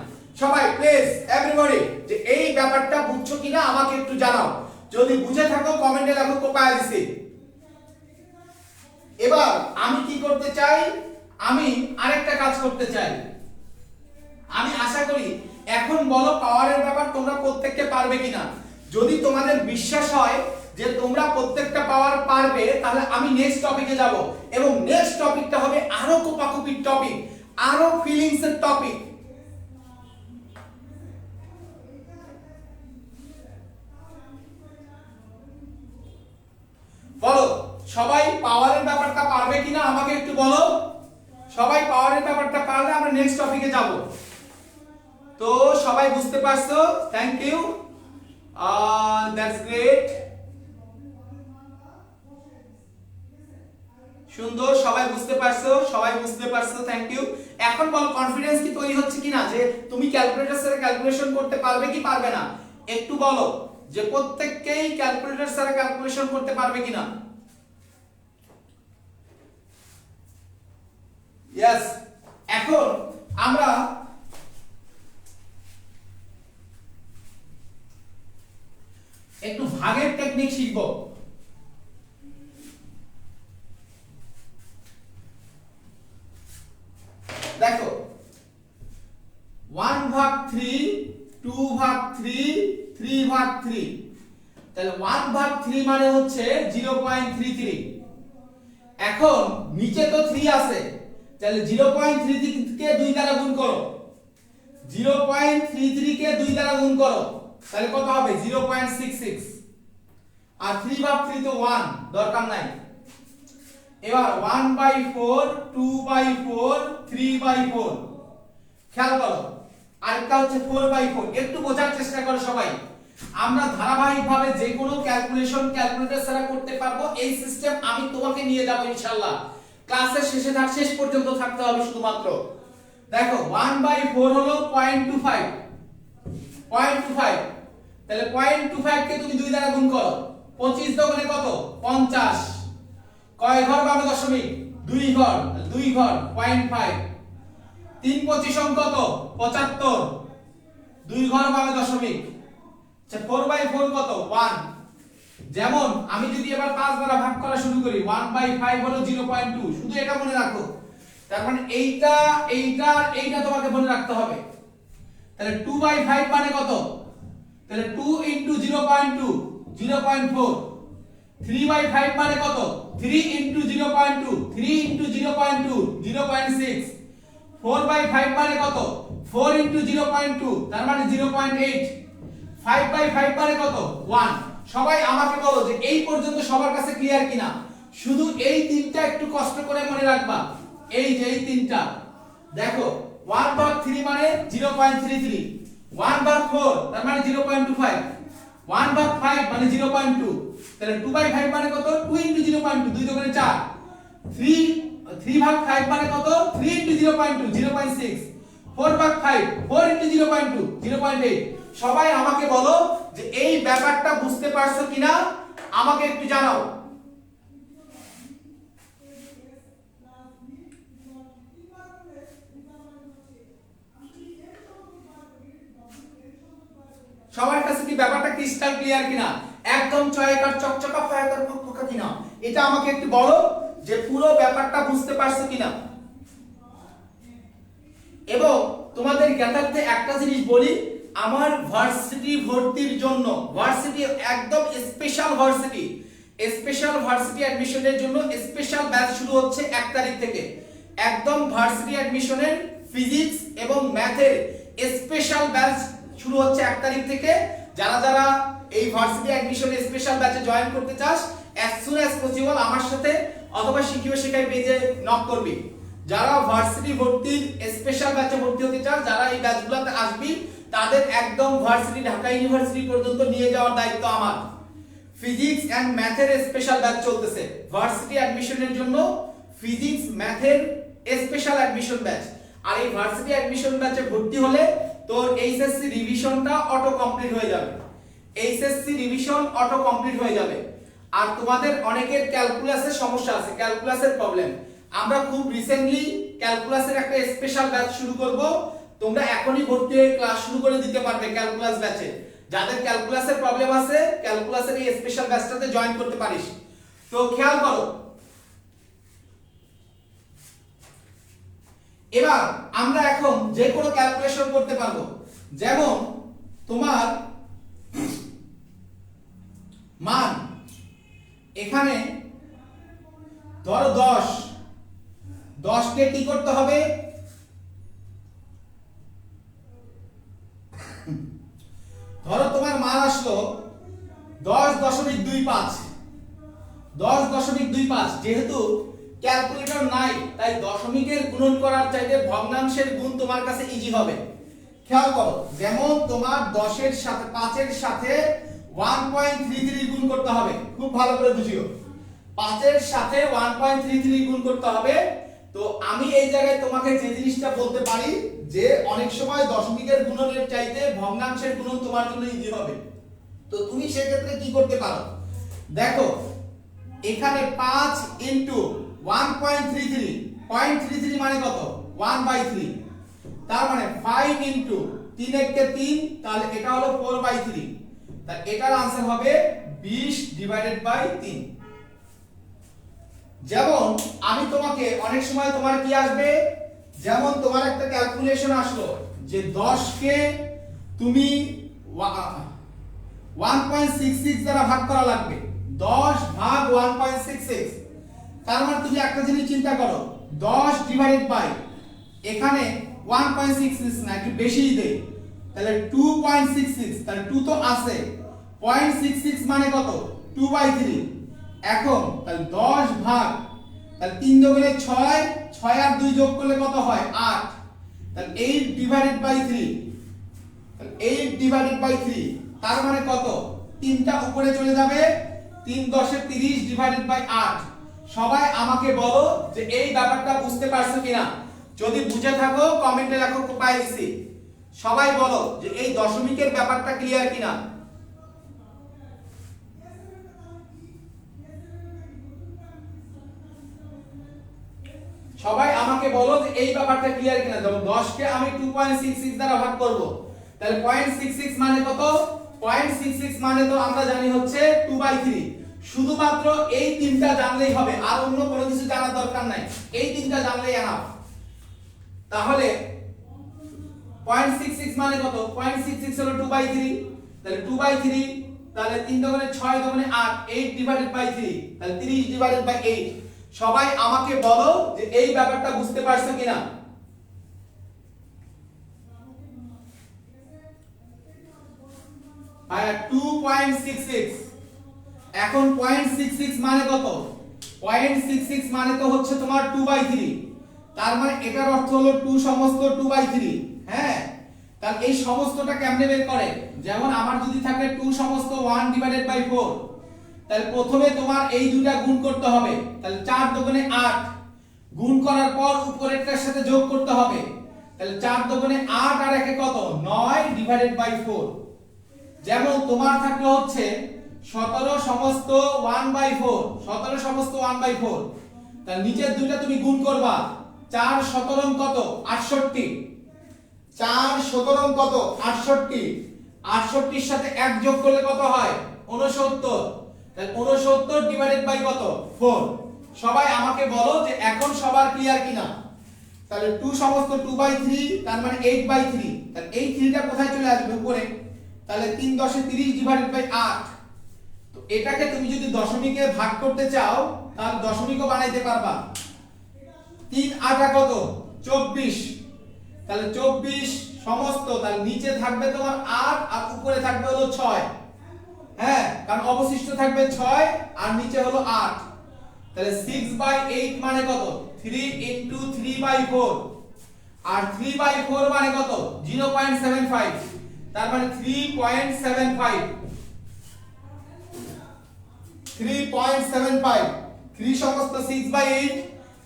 [SPEAKER 1] সবাই প্লিজ এভরিবডি, যে এই ব্যাপারটা বুঝছো কিনা আমাকে একটু জানাও। যদি বুঝে থাকো কমেন্টে লেখো কোপায়া দিছি। এবার আমি কি করতে চাই? আমি আরেকটা কাজ করতে চাই। আমি আশা করি এখন বলো পাওয়ারের ব্যাপার তোমরা প্রত্যেককে পারবে কিনা। যদি তোমাদের বিশ্বাস হয় যে তোমরা প্রত্যেকটা পাওয়ার পারবে, তাহলে আমি নেক্সট টপিকে যাব, এবং নেক্সট টপিকটা হবে আরো কোপাকুপির টপিক, আরো ফিলিংস এর টপিক। বলো সবাই পাওয়ারের ব্যাপারটা পারবে কিনা আমাকে একটু বলো। সবাই পাওয়ারের ব্যাপারটা পারলে আমরা নেক্সট টপিকে যাব। তো সবাই বুঝতে পারছো? Thank you, that's great. সুন্দর, সবাই বুঝতে পারছো, সবাই বুঝতে পারছো, থ্যাংক ইউ। এখন বল কনফিডেন্স কি তৈরি হচ্ছে কিনা যে তুমি ক্যালকুলেটর ছাড়া ক্যালকুলেশন করতে পারবে কি পারবে না? একটু বলো যে প্রত্যেককেই ক্যালকুলেটর ছাড়া ক্যালকুলেশন করতে পারবে কিনা। यस। এখন আমরা একটু ভাগের টেকনিক শিখব। দেখো 1 ভাগ 3, 2 ভাগ 3, 3 ভাগ 3, তাহলে 1 ভাগ 3 মানে হচ্ছে 0.33। এখন নিচে তো 3 আছে, তাহলে 0.33 কে 2 দ্বারা গুণ করো, 0.33 কে 2 দ্বারা গুণ করো, তাহলে কত হবে 0.66। আর 3 ভাগ 3 তো 1, দরকার নাই। এবার 1/4, 2/4, 3/4, খেয়াল করো। আরেকটা হচ্ছে 4/4। একটু বোঝার চেষ্টা করো সবাই। আমরা ধারাবাহিকভাবে যে কোনো ক্যালকুলেশন ক্যালকুলেটর ছাড়া করতে পারবো, এই সিস্টেম আমি তোমাকে নিয়ে যাব ইনশাআল্লাহ। ক্লাসের শেষ পর্যন্ত থাকতে হবে শুধুমাত্র। দেখো 1/4 হলো 0.25, 0.25, তাহলে 0.25 কে তুমি 2 দ্বারা গুণ করো, 25 দোকানে কত 50, কয় ঘর পাবে দশমিক 2 ঘর, 2 ঘর 0.5, 3 25 কত 75, 2 ঘর পাবে দশমিক। আচ্ছা 4/4 কত 1। যেমন আমি যদি এবার 5 দ্বারা ভাগ করা শুরু করি, 1/5 হলো 0.2, শুধু এটা মনে রাখো। তার মানে এইটা তোমাকে মনে রাখতে হবে। তাহলে 2/5 মানে কত, তাহলে 2 * 0.2 0.4, 3/5 মানে কত 3 * 0.2 3 * 0.2 0.6, 4/5 মানে কত 4 * 0.2 তার মানে 0.8, 5/5 মানে কত 1। সবাই আমাকে বলো যে এই পর্যন্ত সবার কাছে ক্লিয়ার কিনা। শুধু এই তিনটা একটু কষ্ট করে মনে রাখবা, এই যে এই তিনটা। দেখো 1/3 মানে 0.33, 1/4 তার মানে 0.25, 1/5 মানে 0.2, তাহলে 2/5 মানে কত 2 * 0.2 2 দোকানে 4, 3/5 মানে কত 3 * 0.2 0.6, 4/5 4 * 0.2 0.8। সবাই আমাকে বলো যে এই ব্যাপারটা বুঝতে পারছো কিনা, আমাকে একটু জানাও। সবার কাছে কি ব্যাপারটা ক্রিস্টাল ক্লিয়ার কিনা, একদম চয়েকার চকচকা ফায়াকার ফকফকা কিনা, এটা আমাকে একটু বলো যে পুরো ব্যাপারটা বুঝতে পারছো কিনা। এবং তোমাদের জ্ঞাতার্থে একটা জিনিস বলি, আমার ভার্সিটি ভর্তির জন্য, ভার্সিটি একদম স্পেশাল ভার্সিটি অ্যাডমিশনের জন্য স্পেশাল ব্যাচ শুরু হচ্ছে 1 তারিখ থেকে। একদম ভার্সিটি অ্যাডমিশনের ফিজিক্স এবং ম্যাথের স্পেশাল ব্যাচ শুরু হচ্ছে 1 তারিখ থেকে। যারা যারা এই ভার্সিটি অ্যাডমিশন স্পেশাল ব্যাচে জয়েন করতে চাস, as soon as possible আমার সাথে অথবা শিখিও শেখাই পেজে নক করবি। যারা ভার্সিটি ভর্তির স্পেশাল ব্যাচে ভর্তি হতে চাস, যারা এই ব্যাচগুলোতে আসবি, তাদের একদম ভার্সিটি ঢাকা ইউনিভার্সিটি পর্যন্ত নিয়ে যাওয়ার দায়িত্ব আমার। ফিজিক্স এন্ড ম্যাথের স্পেশাল ব্যাচ চলতেছে ভার্সিটি অ্যাডমিশনের জন্য, ফিজিক্স ম্যাথের স্পেশাল অ্যাডমিশন ব্যাচ। আর এই ভার্সিটি অ্যাডমিশন ব্যাচে ভর্তি হলে তোর এইচএসসি রিভিশনটা অটো কমপ্লিট হয়ে যাবে, এইচএসসি রিভিশন অটো কমপ্লিট হয়ে যাবে। আর তোমাদের অনেকের ক্যালকুলাসের সমস্যা আছে, ক্যালকুলাসের প্রবলেম, আমরা খুব রিসেন্টলি ক্যালকুলাসের একটা স্পেশাল ব্যাচ শুরু করব। তোমরা এখনই ভর্তি হয়ে ক্লাস শুরু করে দিতে পারবে ক্যালকুলাস ব্যাচে। যাদের ক্যালকুলাসের প্রবলেম আছে, ক্যালকুলাসের এই স্পেশাল ব্যাচটাতে জয়েন করতে পারিস। তো খেয়াল করো, এবার আমরা এখন যে কোনো ক্যালকুলেশন করতে পারবো। যেমন তোমার মান এখানে ধরো 10 কে কি করতে হবে, ধরো তোমার মান আসলো 10.25, 10.25। যেহেতু ক্যালকুলেটর নাই, তাই দশমিকের গুণন করার চাইতে ভগ্নাংশের গুণ তোমার কাছে ইজি হবে। খেয়াল করো, যেমন তোমার 10 এর সাথে 5 এর সাথে 1.33 গুণ করতে হবে, খুব ভালো করে বুঝিও। 5 এর সাথে 1.33 গুণ করতে হবে। তো আমি এই জায়গায় তোমাকে যে জিনিসটা বলতে পারি যে অনেক সময় দশমিকের গুণনের চাইতে ভগ্নাংশের গুণন তোমার জন্য ইজি হবে। তো তুমি সেক্ষেত্রে কি করতে পারো, দেখো এখানে 5 ইনটু 1.33, 0.33 মানে কত 1/3, তার মানে 5 ইনটু 3 একে 3, তাহলে এটা হলো 4/3, তাহলে এটার आंसर হবে 20 ডিভাইডেড বাই 3। যেমন আমি তোমাকে অনেক সময় তোমার কি আসবে, যেমন তোমার একটা ক্যালকুলেশন আসলো যে 10 কে তুমি 1.66 দ্বারা ভাগ করা লাগবে, 10 ভাগ 1.66, তার মানে তুমি একটা জিনিস চিন্তা করো 10 ডিভাইডেড বাই এখানে 1.66 না একটু বেশিই দেই, তাহলে 2.66, তাহলে 2 তো আছে, 0.66 মানে কত 2/3। এখন তাহলে 10 ভাগ, তাহলে 3 দুগুণে 6, 6 আর 2 যোগ করলে কত হয় 8, তাহলে 8 ডিভাইডেড বাই 3, তাহলে 8 ডিভাইডেড বাই 3, তার মানে কত 3টা উপরে চলে যাবে, 3 10 এ 30 ডিভাইডেড বাই 8। সবাই আমাকে বলো যে এই ব্যাপারটা বুঝতে পারছো কিনা, যদি বুঝে থাকো কমেন্টে লেখো কোপায় দিছি। সবাই বলো যে এই দশমিকের ব্যাপারটা ক্লিয়ার কিনা। সবাই আমাকে বলো যে এই ব্যাপারটা ক্লিয়ার কিনা। যেমন 10 কে আমি 2.66 দ্বারা ভাগ করব, তাহলে 0.66 মানে কত, 0.66 মানে তো আমরা জানি হচ্ছে 2/3। শুধুমাত্র এই তিনটা জানলেই হবে, আর অন্য কোনো কিছু জানার দরকার নাই, এই তিনটা জানলেই এনাফ। তাহলে 0.66 মানে কত, 0.66 হলো 2/3, তাহলে 2/3, তাহলে 3 দুগুণে 6 দুগুণে 8, 8 ডিভাইডেড বাই 3, তাহলে 30 ডিভাইডেড বাই 8। সবাই আমাকে বলো যে এই ব্যাপারটা বুঝতে পারছো কিনা। ভাইয়া 2.66, এখন 0.66 মানে কত, 0.66 মানে তো হচ্ছে তোমার 2/3, তার মানে এটার অর্থ হলো 2 সমস্ত 2/3। হ্যাঁ, তাহলে এই সমস্তটা কেমনে বের করে, যেমন আমার যদি থাকে 2 সমস্ত 1 ডিভাইডেড বাই 4, তাহলে প্রথমে তোমার এই দুটো গুণ করতে হবে, তাহলে 4 দুগুণে 8, গুণ করার পর উপরেরটার সাথে যোগ করতে হবে, তাহলে 4 দুগুণে 8 আর একে কত 9 ডিভাইডেড বাই 4। যেমন তোমার থাকলো হচ্ছে 17 সমস্ত 1/4, 17 সমস্ত 1/4, তাহলে নিচের দুইটা তুমি গুণ করবা, 4 17 কত 68, 4 17 কত 68, 68 এর সাথে 1 যোগ করলে কত হয় 69, তাহলে 69 ডিভাইডেড বাই কত 4। সবাই আমাকে বলো যে এখন সবার ক্লিয়ার কিনা। তাহলে 2 সমস্ত 2/3, তার মানে 8/3, তাহলে এই 3টা কোথায় চলে আসবে উপরে, তাহলে 3 10 এ 30 ডিভাইডেড বাই 8। তো এটাকে তুমি যদি দশমিকে ভাগ করতে চাও তাহলে দশমিকও বানাইতে পারবা। 3 8 কত 24, তাহলে 24 সমস্ত, তাহলে নিচে থাকবে তোমার 8 আর উপরে থাকবে হলো 6। হ্যাঁ, কারণ অবশিষ্ট থাকবে 6 আর নিচে হলো 8, তাহলে 6/8 মানে কত 3 ইনটু 3/4, আর 3/4 মানে কত 0.75, তার মানে 3.75, 3.75, 3 সমস্ত 6/8,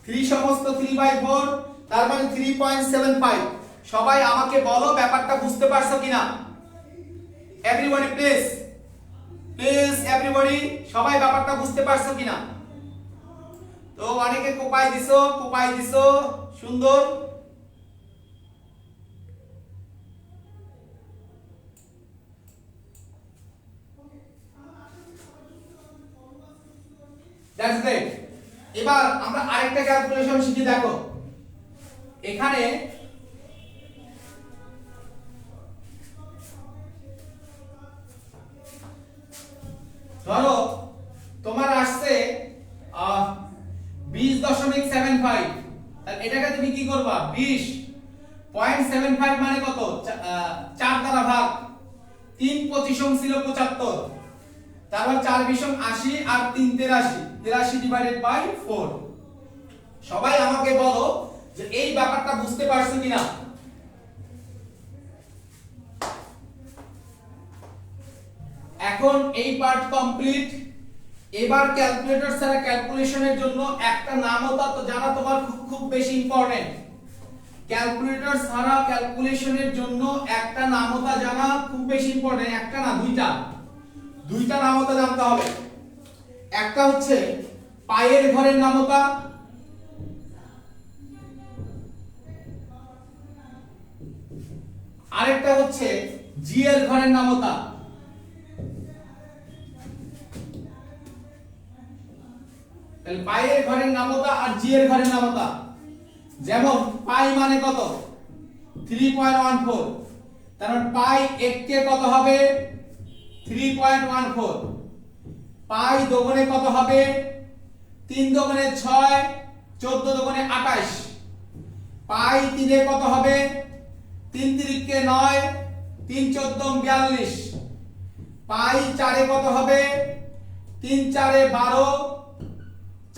[SPEAKER 1] 3 সমস্ত 3/4, তার মানে 3.75। সবাই আমাকে বলো ব্যাপারটা বুঝতে পারছো কিনা। এভরিবডি প্লিজ, প্লিজ এভরিবডি, সবাই ব্যাপারটা বুঝতে পারছো কিনা। তো অনেকে কোপাই দিছো, সুন্দর। That's great. এবার আমরা আরেকটা ক্যালকুলেশন শিখি। দেখো এখানে ধরো তোমার আসছে 20.75, তাহলে এটাকে তুমি কি করবা 20.75 মানে কত 4 দ্বারা ভাগ, 3 25 ছিল 75, তারপর 4 20 80 আর 3 83, 83 ডিভাইডেড বাই 4। সবাই আমাকে বলো যে এই ব্যাপারটা বুঝতে পারছো কিনা। এখন এই পার্ট কমপ্লিট, এবার ক্যালকুলেটর ছাড়া ক্যালকুলেশনের জন্য একটা নামতা তো জানা তোমার খুব খুব বেশি ইম্পর্টেন্ট। ক্যালকুলেটর ছাড়া ক্যালকুলেশনের জন্য একটা নামতা জানা খুব বেশি ইম্পর্টেন্ট। একটা না, দুইটা নামতা জানতে হবে। একটা হচ্ছে পায়ের ঘরের নামতা, আরেকটা হচ্ছে জি এর ঘরের নামতা। তাহলে পায়ের ঘরের নামতা আর জি এর ঘরের নামতা। যেমন পাই মানে কত? 3.14। তার মানে পাই 1 কে কত হবে? 3.14। পাই দুগুণে কত হবে? 3 দুগুণে 6, 14 দুগুণে 28। পাই 3 এ কত হবে? 3 3 9, 3 14 42। পাই 4 এ কত হবে? 3 4 12,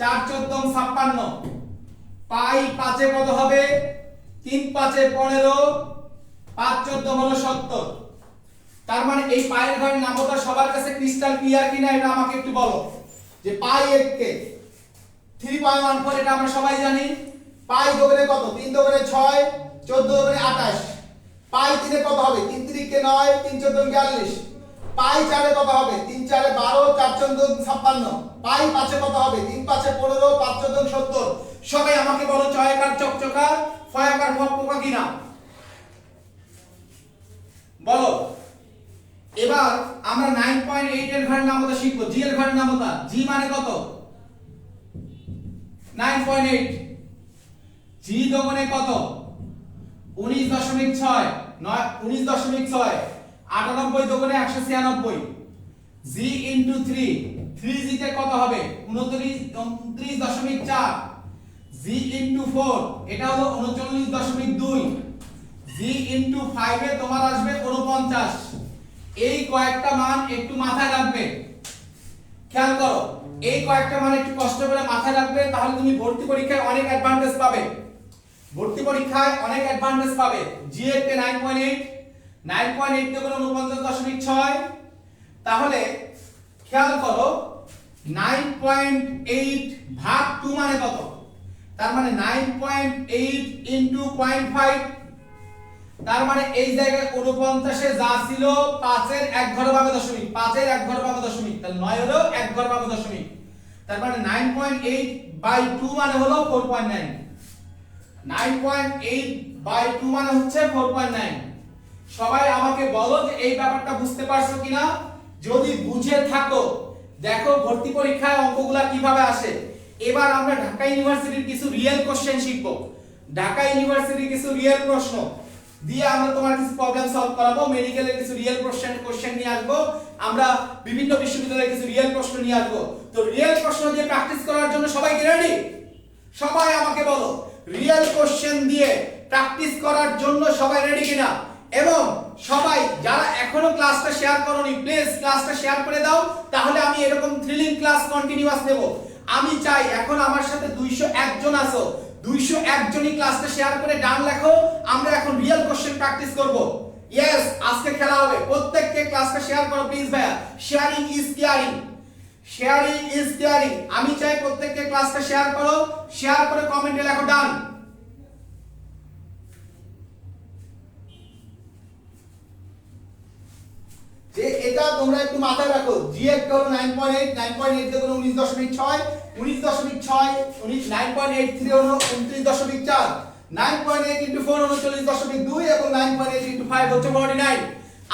[SPEAKER 1] 4 14 56। পাই 5 এ কত হবে? 3 5 15, 5 14 হলো 70। তার মানে এই পায়ের ঘরের নামতা সবার কাছে ক্রিস্টাল ক্লিয়ার কিনা এটা আমাকে একটু বলো। যে পাই 1 কে 3.14 এটা আমরা সবাই জানি। পাই দুগুণে কত? 3 দুগুণে 6, 14 দুগুণে 28। পাই 3 এ কত হবে? 3 3 9, 3 14 42। পাই 4 এ কত হবে? 3 4 12, 4 14 56। পাই 5 এ কত হবে? 3 5 15, 5 14 70। সবাই আমাকে বলো ছয়াকার চকচকা ফয়াকার ফকফকা কিনা বলো। এবার আমরা 9.8 এর ঘরের নামতা শিখবো। জি এর ঘরের নামতা। জি মানে কত? 9.8। জি দুগুণে কত? 19.6, 19.6। 98 দুগুণে 196। জি ইনটু 3, 3 জি তে কত হবে? 29.4। জি ইনটু 4 এটা হলো 39.2। জি ইনটু 5 এ তোমার আসবে 49। এই কয়েকটা মান একটু মাথায় রাখবে। খেয়াল করো, এই কয়েকটা মান একটু কষ্ট করে মাথায় রাখবে, তাহলে তুমি ভর্তি পরীক্ষায় অনেক অ্যাডভান্টেজ পাবে। ভর্তি পরীক্ষায় অনেক অ্যাডভান্টেজ পাবে। জি এর তে 9.8, 9.8 তে 49.6। তাহলে খেয়াল করো 9.8 ভাগ 2 মানে কত? তার মানে 9.8 ইনটু 0.5। তার মানে এই জায়গায় 49 এ যা ছিল 5 এর 1 ঘর পাবে দশমিক, 5 এর 1 ঘর পাবে দশমিক, তাহলে 9 হলো 1 ঘর পাবে দশমিক। তার মানে 9.8 বাই 2 মানে হলো 4.9। 9.8 বাই 2 মানে হচ্ছে 4.9। সবাই আমাকে বলো যে এই ব্যাপারটা বুঝতে পারছো কিনা। যদি বুঝে থাকো দেখো ভর্তি পরীক্ষায় অঙ্কগুলা কিভাবে আসে। এবার আমরা ঢাকা ইউনিভার্সিটির কিছু রিয়েল কোশ্চেন শিখবো। ঢাকা ইউনিভার্সিটির কিছু রিয়েল প্রশ্ন দিয়ে আমরা তোমার কিছু প্রবলেম সলভ করাবো। মেডিকেলের কিছু রিয়েল কোশ্চেন নিয়ে আসবো। আমরা বিভিন্ন বিশ্ববিদ্যালয়ের কিছু রিয়েল প্রশ্ন নিয়ে আসবো। তো রিয়েল প্রশ্ন দিয়ে প্র্যাকটিস করার জন্য সবাই কি রেডি? সবাই আমাকে বলো রিয়েল কোশ্চেন দিয়ে প্র্যাকটিস করার জন্য সবাই রেডি কিনা? এবং সবাই যারা এখনো ক্লাসটা শেয়ার করোনি প্লিজ ক্লাসটা শেয়ার করে দাও, তাহলে আমি এরকম থ্রিলিং ক্লাস কন্টিনিউয়াস দেব। আমি চাই এখন আমার সাথে 201 জন আছো, 201 জনই ক্লাসটা শেয়ার করে ডান লেখো। আমরা এখন রিয়েল কোশ্চেন প্র্যাকটিস করব। ইয়েস, আজকে খেলা হবে। প্রত্যেককে ক্লাসটা শেয়ার করো প্লিজ ভাইয়া। Sharing is caring, sharing is caring. আমি চাই প্রত্যেককে ক্লাসটা শেয়ার করো, শেয়ার করে কমেন্টে লেখো ডান। যে এটা তোমরা একটু মাথায় রাখো। জি এর হলো 9.8, 9.8 তে 19.6, 19.6 9.83 হলো 29.4, 9.8 into 4 হলো 40.2 এবং 9.8 into 5 হচ্ছে 49।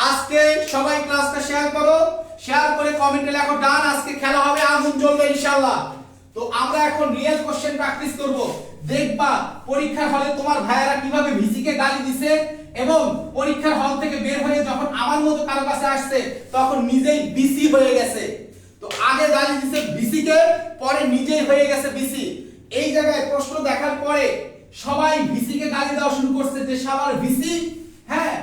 [SPEAKER 1] আজকে সবাই ক্লাসটা শেয়ার করো, শেয়ার করে কমেন্টে লেখো ডান। আজকে খেলা হবে, আগুন জ্বলবে ইনশাআল্লাহ। তো আমরা এখন রিয়েল কোশ্চেন প্র্যাকটিস করব। দেখবা পরীক্ষার হলে তোমার ভাইয়েরা কিভাবে ভিসিকে গালি দিছে এবং পরীক্ষার হল থেকে বের হয়ে যখন আমার মতো কারো কাছে আসছে তখন নিজেই বিসি হয়ে গেছে। তো আগে গালি দিছে ভিসিকে, পরে নিজেই হয়ে গেছে বিসি। এই জায়গায় প্রশ্ন দেখার পরে সবাই ভিসিকে গালি দেওয়া শুরু করছে যে শালার ভিসি। হ্যাঁ,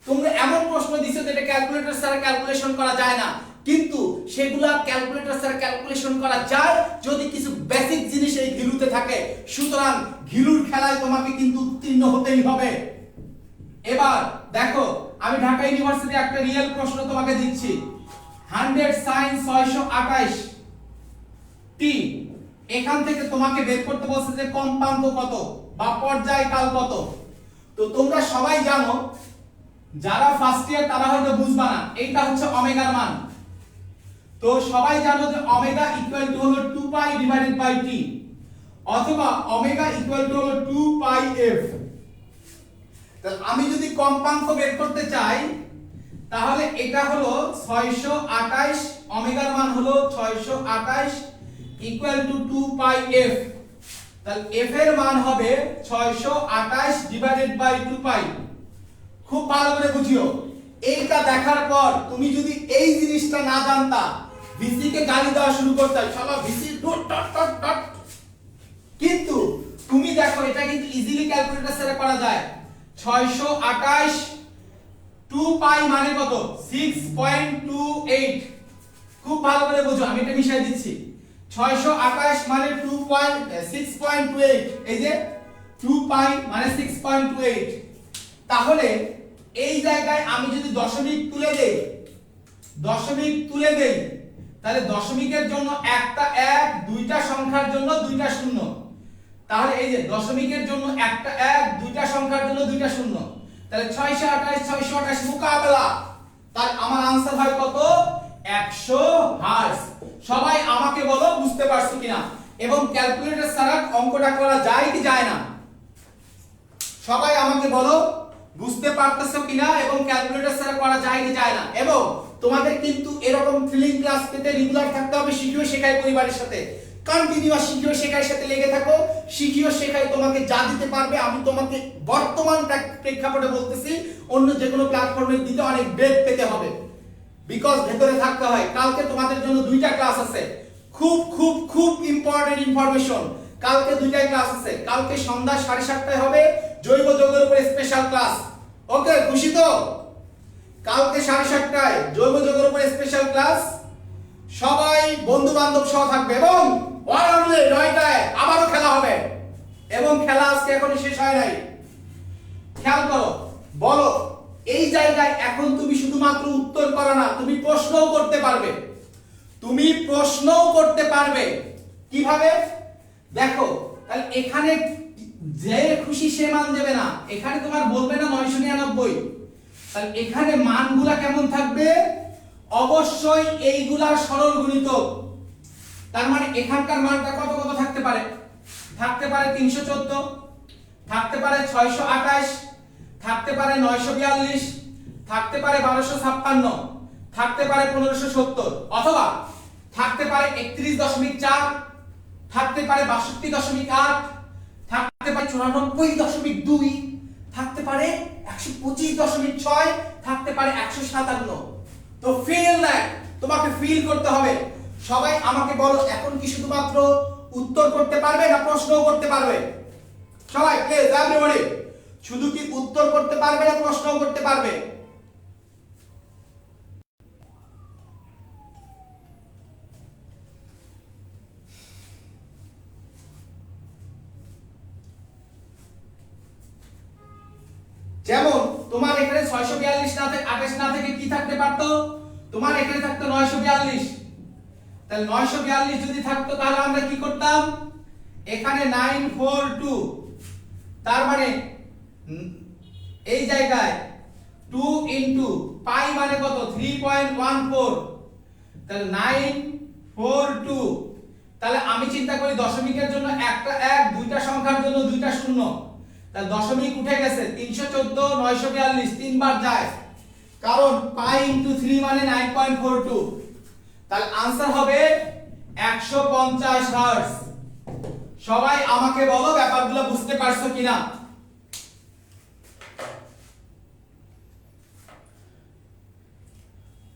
[SPEAKER 1] তোমরা এমন প্রশ্ন দিছো যেটা ক্যালকুলেটর ছাড়া ক্যালকুলেশন করা যায় না, কিন্তু সেগুলা ক্যালকুলেটর ছাড়া ক্যালকুলেশন করা যায় যদি কিছু বেসিক জিনিস এই ঘিলুতে থাকে। সুতরাং ঘিলুর খেলায় তোমাকে কিন্তু উত্তীর্ণ হতেই হবে। এবার দেখো আমি ঢাকা ইউনিভার্সিটি একটা রিয়েল প্রশ্ন তোমাকে দিচ্ছি। 100 sin 628 টি। এখান থেকে তোমাকে বের করতে বলছে যে কম্পাঙ্ক কত বা পর্যায়কাল কত। তো তোমরা সবাই জানো, যারা ফার্স্ট ইয়ার তারা হয়তো বুঝবা না, এইটা হচ্ছে ওমেগার মান। তো সবাই জানো যে ওমেগা ইকুয়াল টু হলো 2 পাই ডিভাইডেড বাই টি, অথবা ওমেগা ইকুয়াল টু হলো 2 পাই এফ। তাহলে আমি যদি কম্পাঙ্ক বের করতে চাই তাহলে এটা হলো 628, ওমেগার মান হলো 628 ইকুয়াল টু 2 পাই এফ। তাহলে এফ এর মান হবে 628 ডিভাইডেড বাই 2 পাই। খুব ভালো করে বুঝিও। এইটা দেখার পর তুমি যদি এই জিনিসটা না জানতা, ভিসি কে গালি দেওয়া শুরু করতে, শালা VC dot dot dot dot. কিন্তু তুমি দেখো এটা কিন্তু ইজিলি ক্যালকুলেটর দ্বারা করা যায়। 628 2 পাই মানে কত? 6.28। খুব ভালো করে বুঝো, আমি এটা মিশিয়ে দিচ্ছি। 628 মানে 6.28, এই যে 2 পাই মানে 6.28। তাহলে এই জায়গায় আমি যদি দশমিক তুলে দেই, তাহলে দশমিকের জন্য একটা 1, দুইটা সংখ্যার জন্য দুইটা শূন্য। তাহলে এই যে দশমিকের জন্য একটা 1, দুইটা সংখ্যার জন্য দুইটা শূন্য। তাহলে 628 মোকাবেলা। তাহলে আমার आंसर হয় কত? 100 হার্জ। সবাই আমাকে বলো বুঝতে পারছো কিনা, এবং ক্যালকুলেটর ছাড়া অঙ্কটা করা যায় কি যায় না? সবাই আমাকে বলো বুঝতে পারতেছো কিনা, এবং ক্যালকুলেটর ছাড়া করা যায় কি যায় না? এবং তোমাদের কিন্তু এরকম ফিলিং ক্লাস পেতে রেগুলার থাকতে হবে শিখিও শেখাই পরিবারের সাথে। কন্টিনিউয়াস শিখিও শেখার সাথে লেগে থাকো। শিখিও শেখাই তোমাকে যা দিতে পারবে, আমি তোমাকে বর্তমান প্রেক্ষাপটে বলতেছি, অন্য যে কোনো প্ল্যাটফর্মে দিতে অনেক বেগ পেতে হবে, বিকজ ভেতরে থাকতে হয়। কালকে তোমাদের জন্য দুইটা ক্লাস আছে, খুব খুব খুব ইম্পর্টেন্ট ইনফরমেশন। কালকে দুইটাই ক্লাস আছে। কালকে সন্ধ্যা 7:30টায় হবে জৈব যৌগের উপরে স্পেশাল ক্লাস। ওকে, খুশি তো? কালকে 7:30টায় জৈব যৌগের উপরে স্পেশাল ক্লাস। সবাই বন্ধু বান্ধব সহ থাকবে, এবং ওয়ারানলে 9টায় আবারও খেলা হবে। এবং খেলা আজকে এখনো শেষ হয় নাই। খেয়াল করো, বলো এই জায়গায় এখন তুমি শুধুমাত্র উত্তর করো না, তুমি প্রশ্নও করতে পারবে। কিভাবে? দেখো, তাহলে এখানে যে খুশি সে মান দেবে না। এখানে তোমার বলবে না 999, তাহলে এখানে মানগুলা কেমন থাকবে? অবশ্যই এইগুলা সরল গুণিতক। তার মানে এখানকার মানটা কত কত থাকতে পারে? থাকতে পারে 314, থাকতে পারে 628, থাকতে পারে 942, থাকতে পারে 1256, থাকতে পারে 1570, অথবা থাকতে পারে 31.4, থাকতে পারে 62.8, থাকতে পারে 94.2, থাকতে পারে 125.6, থাকতে পারে 157। তো ফিল দ্যাট, তোমাকে ফিল করতে হবে। সবাই আমাকে বলো এখন কি শুধুমাত্র উত্তর করতে পারবে না প্রশ্নও করতে পারবে? সবাই প্লিজ এভরিবডি, শুধু কি উত্তর করতে পারবে না প্রশ্নও করতে পারবে? যেমন তোমার এখানে 642 না থেকে 28 না থেকে কি থাকতে পারতো? তোমার এখানে থাকতো 942। তাহলে 942 যদি থাকতো তাহলে আমরা কি করতাম? এখানে 942, তার মানে এই জায়গায় 2 ইনটু পাই মানে কত? 3.14। তাহলে 942। তাহলে আমি চিন্তা করি দশমিকের জন্য একটা 1, দুইটা সংখ্যার জন্য দুইটা শূন্য। তাহলে দশমিক উঠে গেছে, 314 942 তিনবার যায়, কারণ পাই ইনটু 3 মানে 9.42। তাহলে आंसर হবে 150 হার্টজ। সবাই আমাকে বলো ব্যাপারগুলো বুঝতে পারছো কিনা?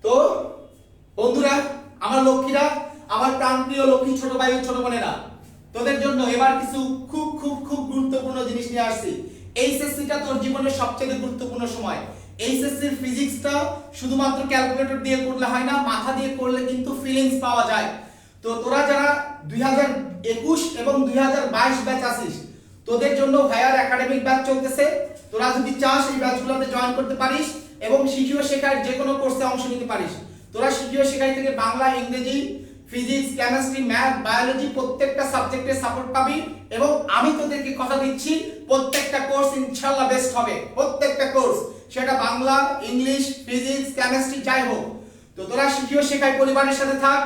[SPEAKER 1] তো বন্ধুরা, আমার লক্ষ্মীরা, আমার প্রাণপ্রিয় লক্ষ্মী ছোট ভাই ছোট বোনেরা, তোদের জন্য এবার কিছু খুব খুব খুব গুরুত্বপূর্ণ জিনিস নিয়ে আসছি। এইচএসসিটা তোর জীবনের সবচেয়ে গুরুত্বপূর্ণ সময়। এইচএসসির ফিজিক্সটা শুধুমাত্র ক্যালকুলেটর দিয়ে করলে হয় না, মাথা দিয়ে করলে কিন্তু ফিলিংস পাওয়া যায়। তো তোরা যারা 2021 এবং 2022 ব্যাচ আছিস, তোদের জন্য ভাইয়ার একাডেমিক ব্যাচ চলতেছে। তোরা যদি চাস এই ব্যাচগুলোতে জয়েন করতে পারিস এবং শিখিও শেখার যে কোনো কোর্সে অংশ নিতে পারিস। তোরা শিখিও শেখাই থেকে বাংলা, ইংরেজি, ফিজিক্স, কেমিস্ট্রি, ম্যাথ, বায়োলজি প্রত্যেকটা সাবজেক্টে সাপোর্ট পাবি এবং আমি তোদেরকে কথা দিচ্ছি প্রত্যেকটা কোর্স ইনশাআল্লাহ বেস্ট হবে। প্রত্যেকটা কোর্স, সেটা বাংলা, ইংলিশ, ফিজিক্স, কেমিস্ট্রি যাই হোক। তো তোরা শিখিও শেখাই পরিবারের সাথে থাক।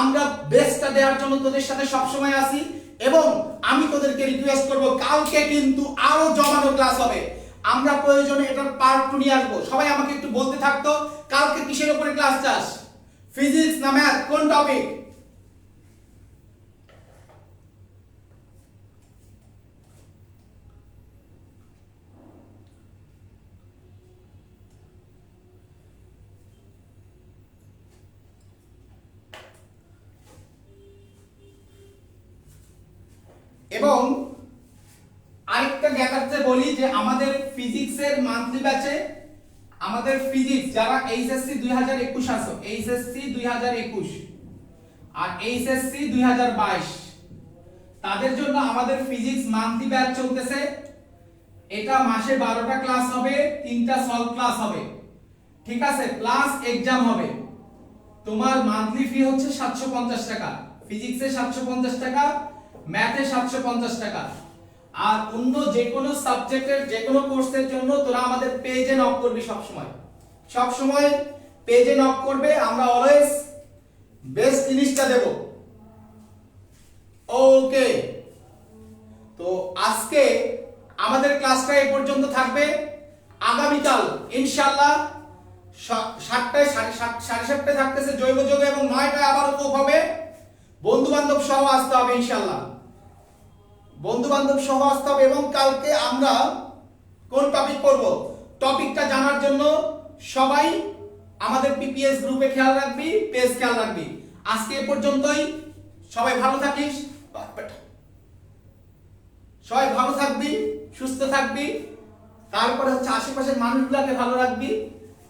[SPEAKER 1] আমরা বেস্টটা দেওয়ার জন্য তোদের সাথে সবসময় আসি এবং আমি তোদেরকে রিকোয়েস্ট করব কালকে কিন্তু আরো জমানো ক্লাস হবে। আমরা প্রয়োজনে এটার পার্ট 2 নিয়ে আসবো। সবাই আমাকে একটু বলতে থাকতো কালকে কিসের উপরে ক্লাস চাস, ফিজিক্স না ম্যাথ, কোন টপিক? এবং আরেকটা জ্ঞাতার্থে বলি যে আমাদের ফিজিক্সের মান্থলি ব্যাচে আমাদের ফিজিক্স যারা এইচএসসি 2021 আসো, এইচএসসি 2021 আর এইচএসসি 2022 তাদের জন্য আমাদের ফিজিক্স মান্থলি ব্যাচ চলতেছে। এটা মাসে 12টা ক্লাস হবে, 3টা সলভ ক্লাস হবে, ঠিক আছে, প্লাস এক্সাম হবে। তোমার মান্থলি ফি হচ্ছে 750 টাকা, ফিজিক্সে 750 টাকা, ম্যাথে 750 টাকা। আর অন্য যে কোনো সাবজেক্টের যে কোনো কোর্সের জন্য তোরা আমাদের পেজে নক করবি, সব সময় পেজে নক করবে, আমরা অলওয়েজ বেস্ট জিনিসটা দেব। ওকে, তো আজকে আমাদের ক্লাসটা এই পর্যন্ত থাকবে। আগামীকাল ইনশাআল্লাহ 7টায় 7:30 থাকতেছে জৈব যোগ এবং 9টায় আবার কোপ হবে। বন্ধু বান্ধব সহ আসতে হবে ইনশাআল্লাহ, বন্ধু বান্ধব সহ আসতে হবে। এবং কালকে আমরা কোন টপিক পড়ব, টপিকটা জানার জন্য সবাই আমাদের পিপিএস গ্রুপে খেয়াল রাখবি, পেজ খেয়াল রাখবি। আজকে এ পর্যন্তই, সবাই ভালো থাকিস, সবাই ভালো থাকবি, সুস্থ থাকবি, তারপরে হচ্ছে আশেপাশের মানুষগুলোকে ভালো রাখবি,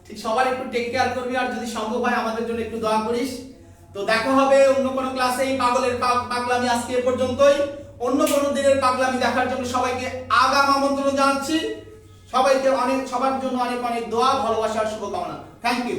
[SPEAKER 1] ঠিক সবার একটু টেক কেয়ার করবি। আর যদি সম্ভব হয় আমাদের জন্য একটু দোয়া করিস। তো দেখা হবে অন্য কোনো ক্লাসে। এই পাগলের পাগলামি আজকে এ পর্যন্তই। অন্য কোনো দিনের পাগলামি দেখার জন্য সবাইকে আগাম আমন্ত্রণ জানাচ্ছি। সবাইকে সবার জন্য অনেক অনেক দোয়া, ভালোবাসা আর শুভকামনা। Thank you.